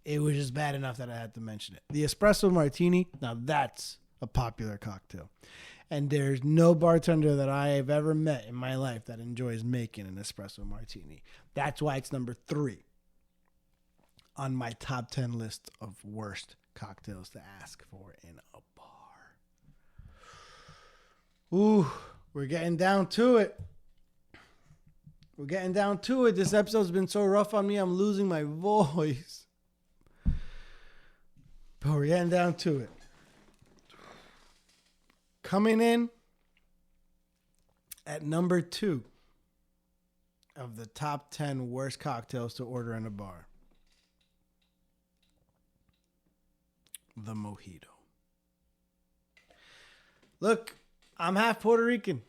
It was just bad enough that I had to mention it. The espresso martini, now that's a popular cocktail. And there's no bartender that I have ever met in my life that enjoys making an espresso martini. That's why it's number 3 on my top 10 list of worst cocktails to ask for in a bar. Ooh, we're getting down to it. This episode's been so rough on me, I'm losing my voice. But we're getting down to it. Coming in at number 2 of the top 10 worst cocktails to order in a bar. The mojito. Look, I'm half Puerto Rican.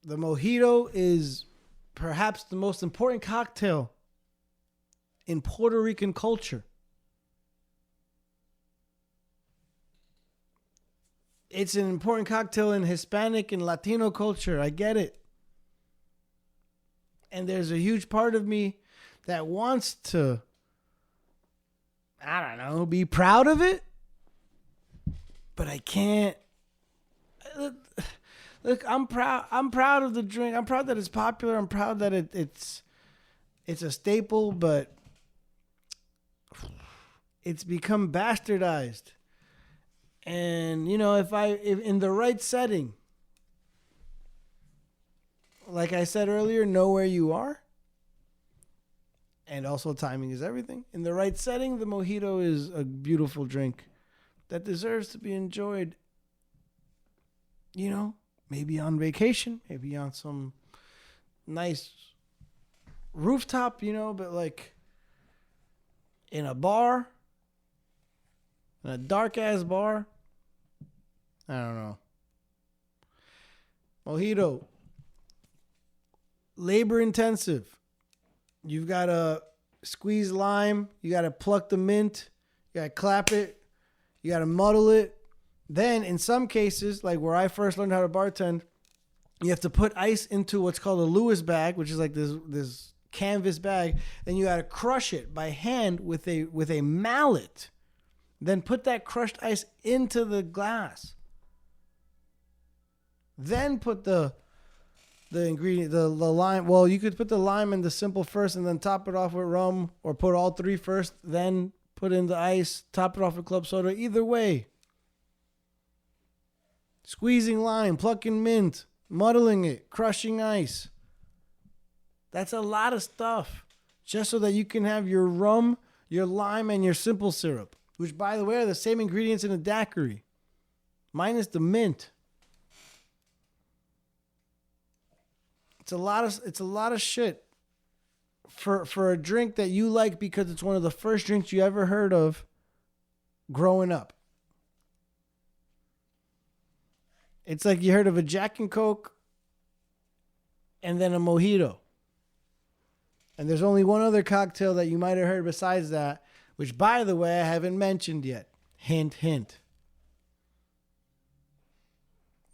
The mojito is perhaps the most important cocktail in Puerto Rican culture. It's an important cocktail in Hispanic and Latino culture. I get it. And there's a huge part of me that wants to, I don't know, be proud of it. But I can't. Look, I'm proud. I'm proud of the drink. I'm proud that it's popular. I'm proud that it's a staple, but it's become bastardized. And, you know, if in the right setting, like I said earlier, know where you are. And also timing is everything. In the right setting, the mojito is a beautiful drink that deserves to be enjoyed, you know, maybe on vacation, maybe on some nice rooftop, you know, but like in a bar, in a dark ass bar. I don't know. Mojito. Labor intensive. You've got to squeeze lime. You got to pluck the mint. You got to clap it. You got to muddle it. Then in some cases, like where I first learned how to bartend, you have to put ice into what's called a Lewis bag, which is like this canvas bag. Then you got to crush it by hand with a mallet. Then put that crushed ice into the glass. Then put the ingredient, the lime. Well, you could put the lime in the simple first and then top it off with rum, or put all 3 first, then put in the ice, top it off with club soda. Either way. Squeezing lime, plucking mint, muddling it, crushing ice. That's a lot of stuff. Just so that you can have your rum, your lime, and your simple syrup. Which, by the way, are the same ingredients in a daiquiri. Minus the mint. It's a lot of shit for a drink that you like because it's one of the first drinks you ever heard of growing up. It's like you heard of a Jack and Coke and then a mojito. And there's only one other cocktail that you might have heard besides that, which, by the way, I haven't mentioned yet. Hint, hint.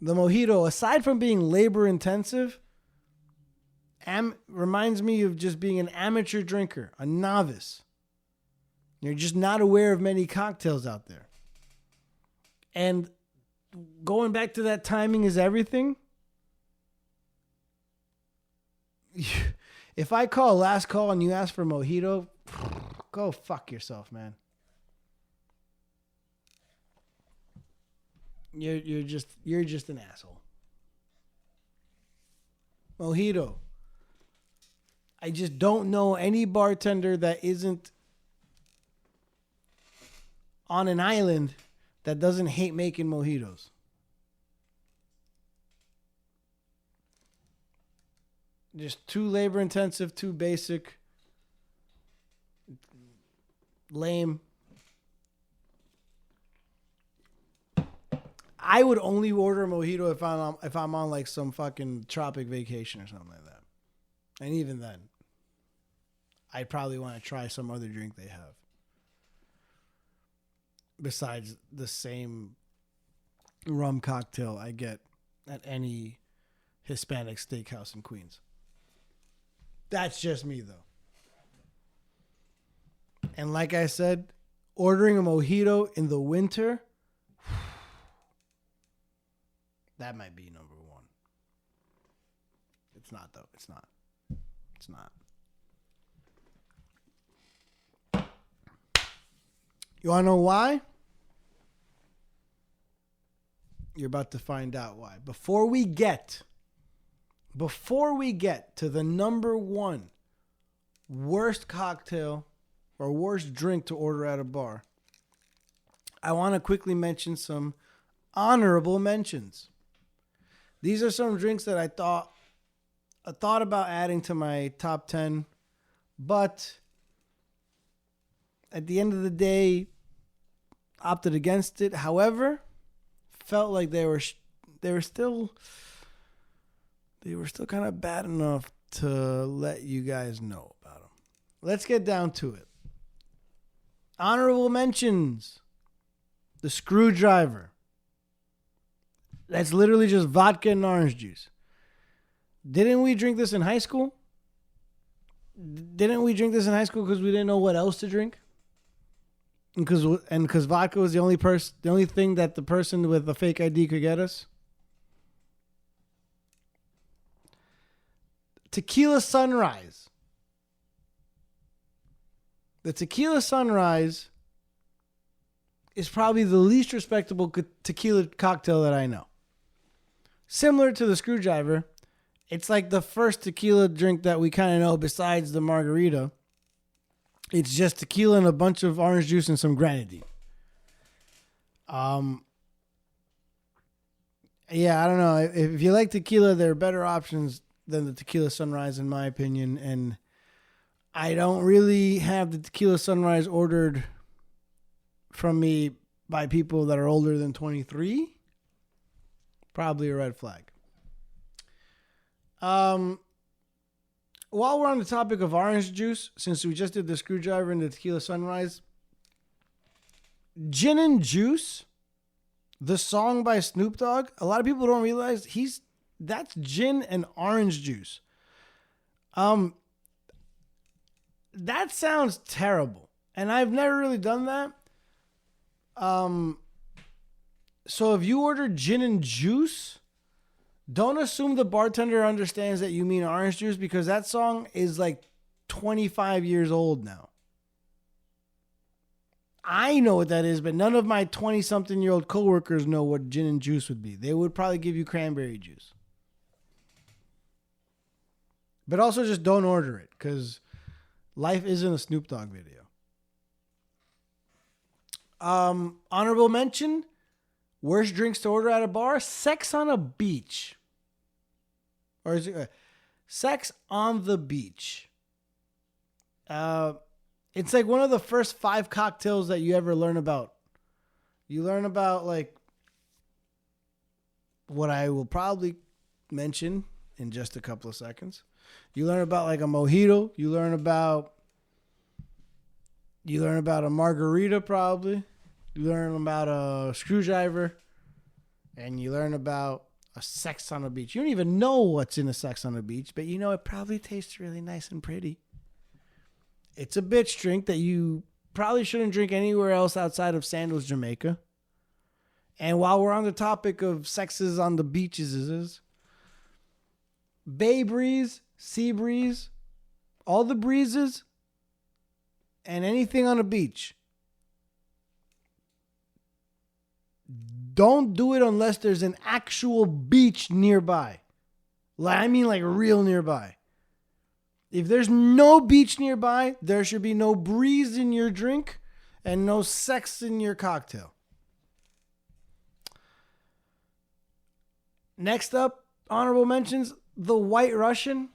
The mojito, aside from being labor intensive, reminds me of just being an amateur drinker, a novice. You're just not aware of many cocktails out there. And going back to that timing is everything. If I call last call and you ask for mojito, go fuck yourself, man. You're just an asshole. Mojito. I just don't know any bartender that isn't on an island that doesn't hate making mojitos. Just too labor intensive, too basic, lame. I would only order a mojito if I'm on like some fucking tropic vacation or something like that. And even then, I'd probably want to try some other drink they have. Besides the same rum cocktail I get at any Hispanic steakhouse in Queens. That's just me, though. And like I said, ordering a mojito in the winter, that might be number one. It's not, though. It's not. It's not. You want to know why? You're about to find out why. Before we get to the number one worst cocktail or worst drink to order at a bar, I want to quickly mention some honorable mentions. These are some drinks that I thought about adding to my top 10, but at the end of the day, opted against it. However, felt like they were still kind of bad enough to let you guys know about them. Let's get down to it. Honorable mentions. The Screwdriver. That's literally just vodka and orange juice. Didn't we drink this in high school? Didn't we drink this in high school because we didn't know what else to drink? And because vodka was the only thing that the person with a fake ID could get us? Tequila Sunrise. The Tequila Sunrise is probably the least respectable tequila cocktail that I know. Similar to the Screwdriver, it's like the first tequila drink that we kind of know besides the margarita. It's just tequila and a bunch of orange juice and some grenadine. Yeah, I don't know. If you like tequila, there are better options than the Tequila Sunrise, in my opinion. And I don't really have the Tequila Sunrise ordered from me by people that are older than 23. Probably a red flag. While we're on the topic of orange juice, since we just did the Screwdriver and the Tequila Sunrise, Gin and Juice, the song by Snoop Dogg, a lot of people don't realize that's gin and orange juice. That sounds terrible. And I've never really done that. So if you order gin and juice, don't assume the bartender understands that you mean orange juice, because that song is like 25 years old now. I know what that is, but none of my 20-something-year-old coworkers know what gin and juice would be. They would probably give you cranberry juice. But also just don't order it, because life isn't a Snoop Dogg video. Honorable mention, worst drinks to order at a bar, Sex on a Beach. Or is it Sex on the Beach? It's like one of the first 5 cocktails that you ever learn about. You learn about like what I will probably mention in just a couple of seconds. You learn about like a mojito. You learn about a margarita probably. You learn about a Screwdriver. And you learn about a Sex on the Beach. You don't even know what's in a Sex on the Beach, but you know it probably tastes really nice and pretty. It's a bitch drink that you probably shouldn't drink anywhere else outside of Sandals, Jamaica. And while we're on the topic of sexes on the beaches, Bay Breeze, Sea Breeze, all the breezes, and anything on a beach. Don't do it unless there's an actual beach nearby. I mean like real nearby. If there's no beach nearby, there should be no breeze in your drink and no sex in your cocktail. Next up, honorable mentions, the White Russian.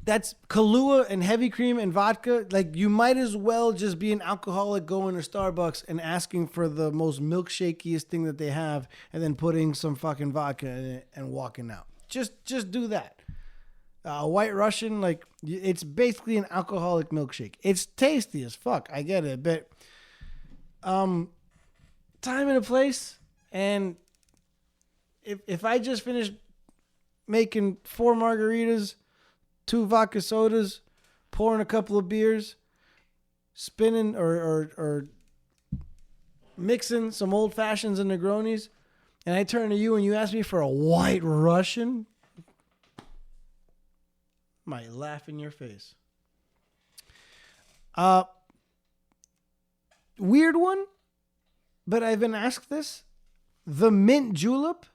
That's Kahlua and heavy cream and vodka. Like, you might as well just be an alcoholic going to Starbucks and asking for the most milkshakiest thing that they have and then putting some fucking vodka in it and walking out. Just do that. White Russian, like, it's basically an alcoholic milkshake. It's tasty as fuck. I get it. But time and a place. And if I just finished making 4 margaritas, 2 vodka sodas, pouring a couple of beers, spinning or mixing some old fashions and Negronis, and I turn to you and you ask me for a White Russian, I might laugh in your face. Weird one, but I've been asked this. The mint julep,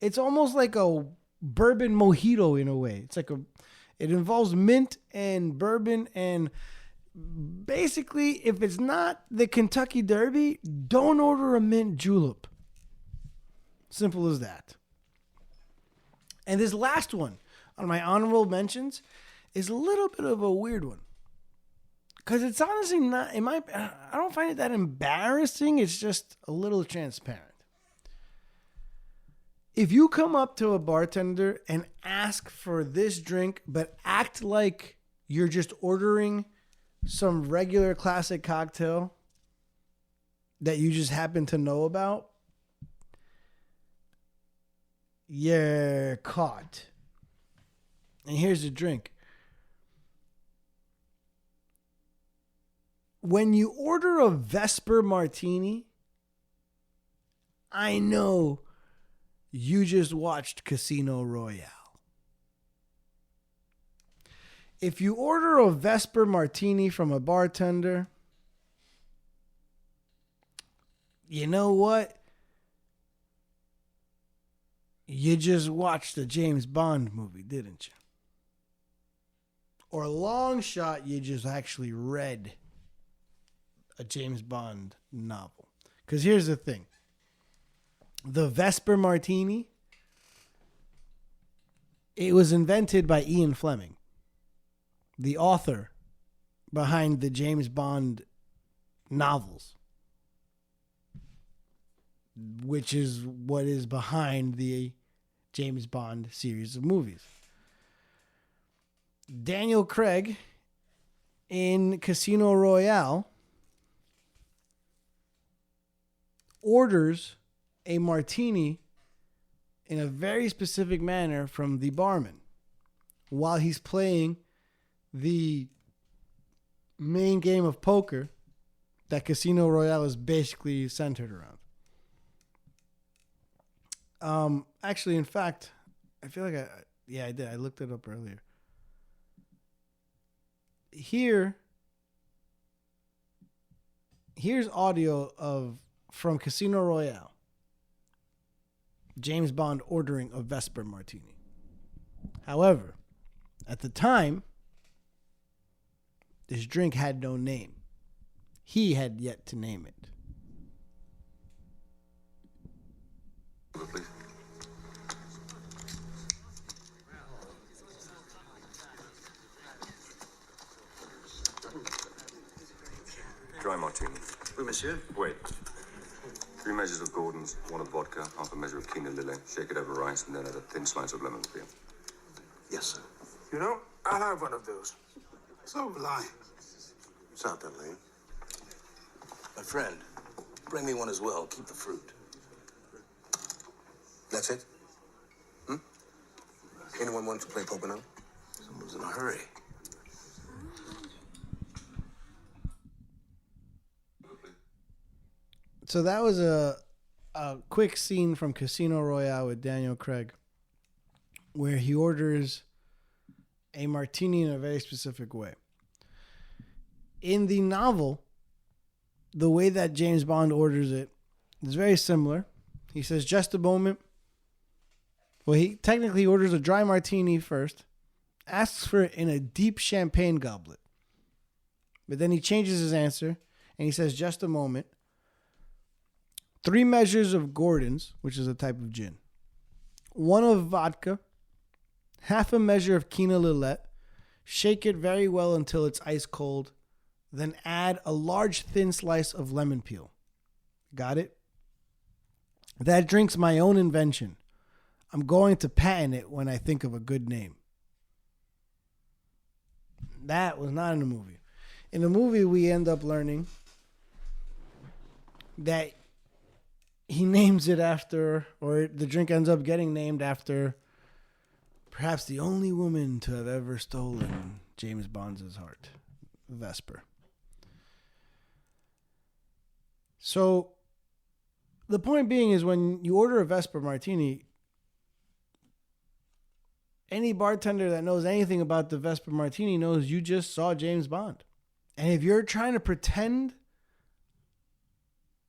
it's almost like a bourbon mojito in a way. It's like it involves mint and bourbon, and basically, if it's not the Kentucky Derby, don't order a mint julep. Simple as that. And this last one on my honorable mentions is a little bit of a weird one. Because it's honestly not, I don't find it that embarrassing. It's just a little transparent. If you come up to a bartender and ask for this drink, but act like you're just ordering some regular classic cocktail that you just happen to know about, you're caught. And here's the drink. When you order a Vesper Martini, I know you just watched Casino Royale. If you order a Vesper Martini from a bartender, you know what? You just watched a James Bond movie, didn't you? Or long shot, you just actually read a James Bond novel. Because here's the thing. The Vesper Martini, it was invented by Ian Fleming, the author behind the James Bond novels, which is what is behind the James Bond series of movies. Daniel Craig in Casino Royale orders a martini in a very specific manner from the barman while he's playing the main game of poker that Casino Royale is basically centered around. Actually, in fact, I feel like I did. I looked it up earlier. Here's audio from Casino Royale. James Bond ordering a Vesper Martini. However, at the time, this drink had no name. He had yet to name it. Please. Dry martini. Oui, monsieur. Wait. 3 measures of Gordon's, 1 of vodka, half a measure of quinoa lily, shake it over rice, and then add a thin slice of lemon peel. Yes, sir. You know, I'll have one of those. So will I. It's not that late. My friend, bring me one as well. Keep the fruit. That's it? Anyone want to play poker now? Someone's in a hurry. So that was a quick scene from Casino Royale with Daniel Craig, where he orders a martini in a very specific way. In the novel, the way that James Bond orders it is very similar. He says, just a moment. Well, he technically orders a dry martini first, asks for it in a deep champagne goblet. But then he changes his answer and he says, just a moment. 3 measures of Gordon's, which is a type of gin. 1 of vodka. Half a measure of Quina Lillet. Shake it very well until it's ice cold. Then add a large thin slice of lemon peel. Got it? That drink's my own invention. I'm going to patent it when I think of a good name. That was not in the movie. In the movie, we end up learning that he names it after, or the drink ends up getting named after, perhaps the only woman to have ever stolen James Bond's heart, Vesper. So, the point being is when you order a Vesper Martini, any bartender that knows anything about the Vesper Martini knows you just saw James Bond. And if you're trying to pretend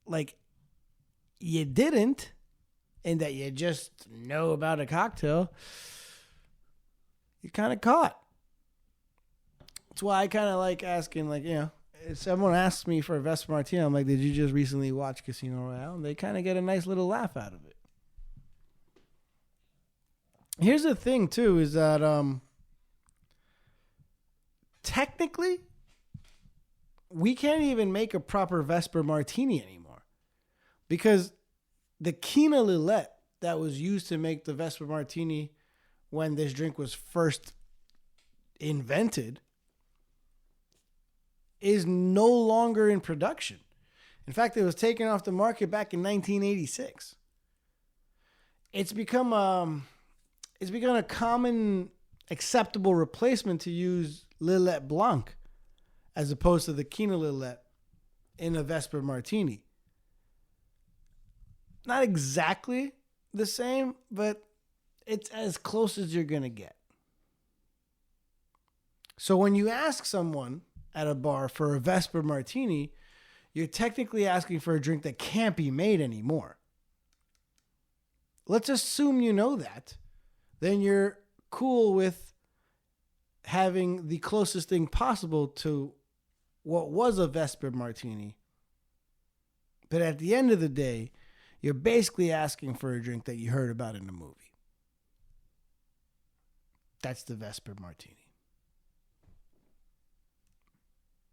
like you didn't and that you just know about a cocktail, you're kind of caught. That's why I kind of like asking, like, you know, if someone asks me for a Vesper Martini, I'm like, did you just recently watch Casino Royale? And they kind of get a nice little laugh out of it. Here's the thing, too, is that technically, we can't even make a proper Vesper Martini anymore. Because the Quina Lillet that was used to make the Vesper Martini when this drink was first invented is no longer in production. In fact, it was taken off the market back in 1986. It's become a common acceptable replacement to use Lillet Blanc as opposed to the Quina Lillet in a Vesper Martini. Not exactly the same, but it's as close as you're going to get. So when you ask someone at a bar for a Vesper Martini, you're technically asking for a drink that can't be made anymore. Let's assume you know that. Then you're cool with having the closest thing possible to what was a Vesper Martini. But at the end of the day, you're basically asking for a drink that you heard about in the movie. That's the Vesper Martini.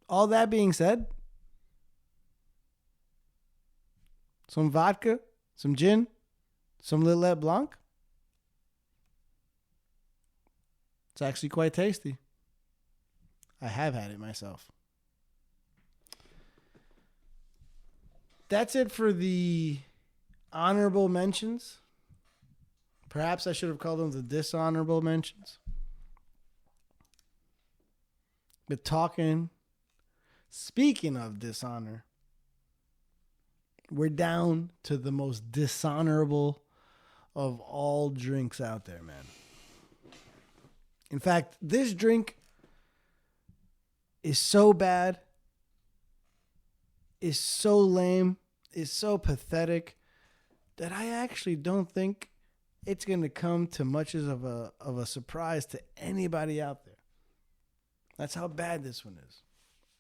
All that being said, some vodka, some gin, some Lillet Blanc. It's actually quite tasty. I have had it myself. That's it for the honorable mentions. Perhaps I should have called them the dishonorable mentions. But speaking of dishonor, we're down to the most dishonorable of all drinks out there, man. In fact, this drink is so bad, is so lame, is so pathetic that I actually don't think it's going to come to much of a surprise to anybody out there. That's how bad this one is.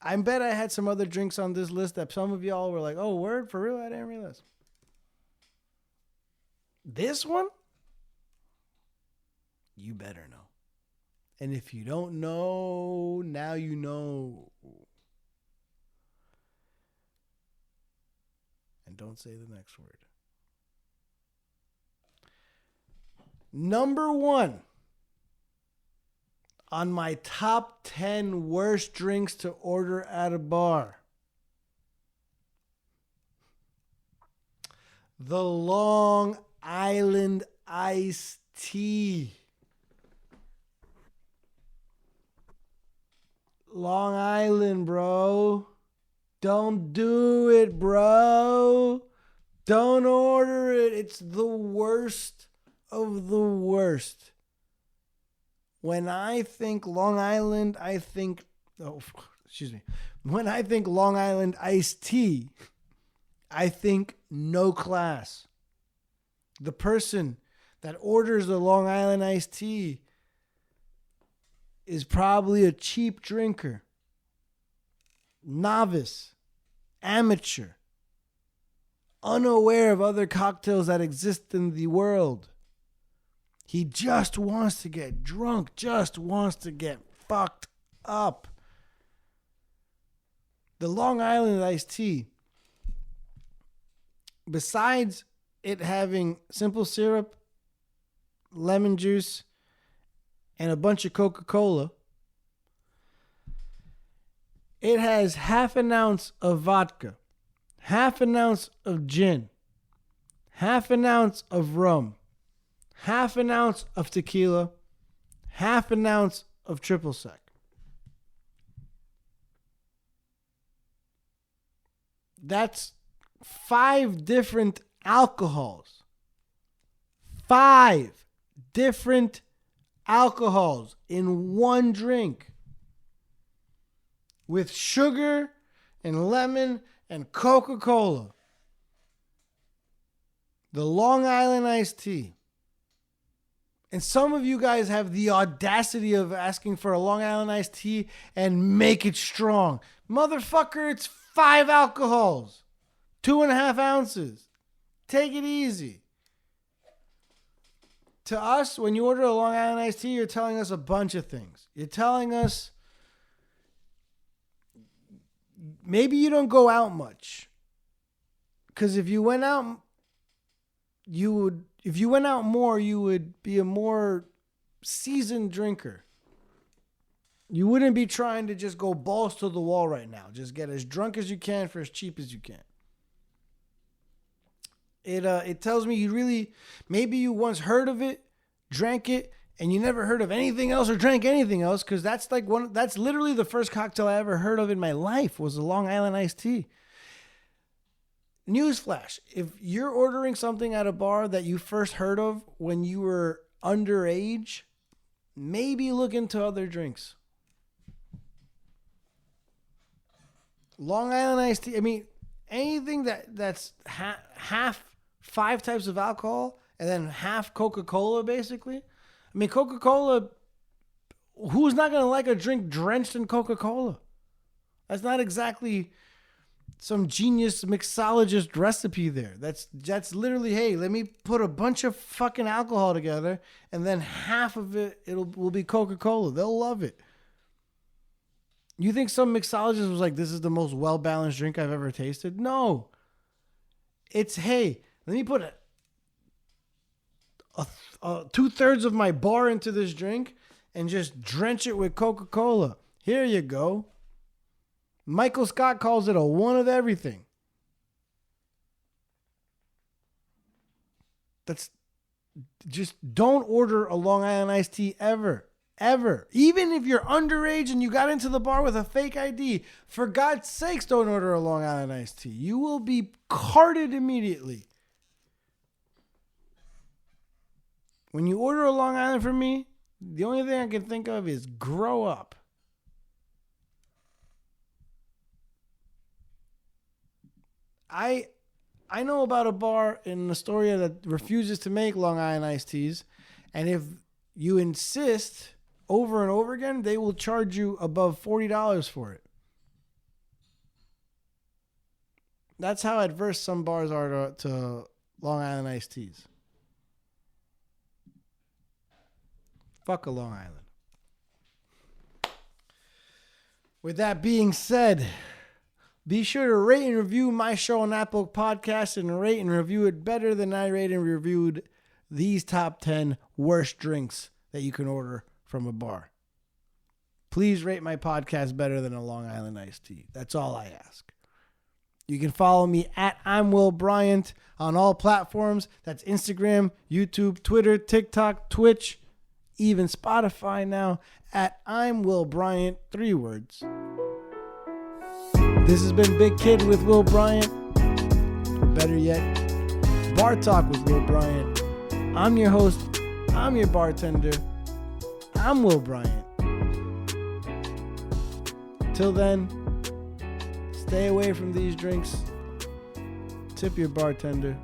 I bet I had some other drinks on this list that some of y'all were like, oh, word? For real? I didn't realize. This one? You better know. And if you don't know, now you know. And don't say the next word. Number 1 on my top 10 worst drinks to order at a bar. The Long Island iced tea. Long Island, bro. Don't do it, bro. Don't order it. It's the worst of the worst. When I think Long Island, I think... Oh, excuse me. When I think Long Island iced tea, I think no class. The person that orders the Long Island iced tea is probably a cheap drinker, novice, amateur, unaware of other cocktails that exist in the world. He just wants to get drunk, just wants to get fucked up. The Long Island iced tea, besides it having simple syrup, lemon juice, and a bunch of Coca-Cola, it has half an ounce of vodka, half an ounce of gin, half an ounce of rum, half an ounce of tequila, half an ounce of triple sec. That's 5 different alcohols. 5 different alcohols in one drink. With sugar and lemon and Coca-Cola. The Long Island iced tea. And some of you guys have the audacity of asking for a Long Island iced tea and make it strong. Motherfucker, it's 5 alcohols. 2.5 ounces. Take it easy. To us, when you order a Long Island iced tea, you're telling us a bunch of things. You're telling us maybe you don't go out much. Because if you went out, if you went out more, you would be a more seasoned drinker. You wouldn't be trying to just go balls to the wall right now. Just get as drunk as you can for as cheap as you can. It tells me maybe you once heard of it, drank it, and you never heard of anything else or drank anything else, because that's literally the first cocktail I ever heard of in my life was the Long Island iced tea. Newsflash, if you're ordering something at a bar that you first heard of when you were underage, maybe look into other drinks. Long Island iced tea, I mean, anything that's half 5 types of alcohol and then half Coca-Cola, basically. I mean, Coca-Cola, who's not going to like a drink drenched in Coca-Cola? That's not exactly some genius mixologist recipe there. That's literally, hey, let me put a bunch of fucking alcohol together and then half of it will be Coca-Cola. They'll love it. You think some mixologist was like, this is the most well-balanced drink I've ever tasted? No. It's, hey, let me put 2/3 of my bar into this drink and just drench it with Coca-Cola. Here you go. Michael Scott calls it a one of everything. That's just don't order a Long Island iced tea ever. Ever. Even if you're underage and you got into the bar with a fake ID, for God's sakes, don't order a Long Island iced tea. You will be carded immediately. When you order a Long Island from me, the only thing I can think of is grow up. I know about a bar in Astoria that refuses to make Long Island iced teas, and if you insist over and over again, they will charge you above $40 for it. That's how adverse some bars are to Long Island iced teas. Fuck a Long Island. With that being said, be sure to rate and review my show on Apple Podcasts and rate and review it better than I rated and reviewed these top 10 worst drinks that you can order from a bar. Please rate my podcast better than a Long Island iced tea. That's all I ask. You can follow me at I'm Will Bryant on all platforms. That's Instagram, YouTube, Twitter, TikTok, Twitch, even Spotify now at I'm Will Bryant, 3 words. This has been Big Kid with Will Bryant. Or better yet, Bar Talk with Will Bryant. I'm your host. I'm your bartender. I'm Will Bryant. Till then, stay away from these drinks. Tip your bartender.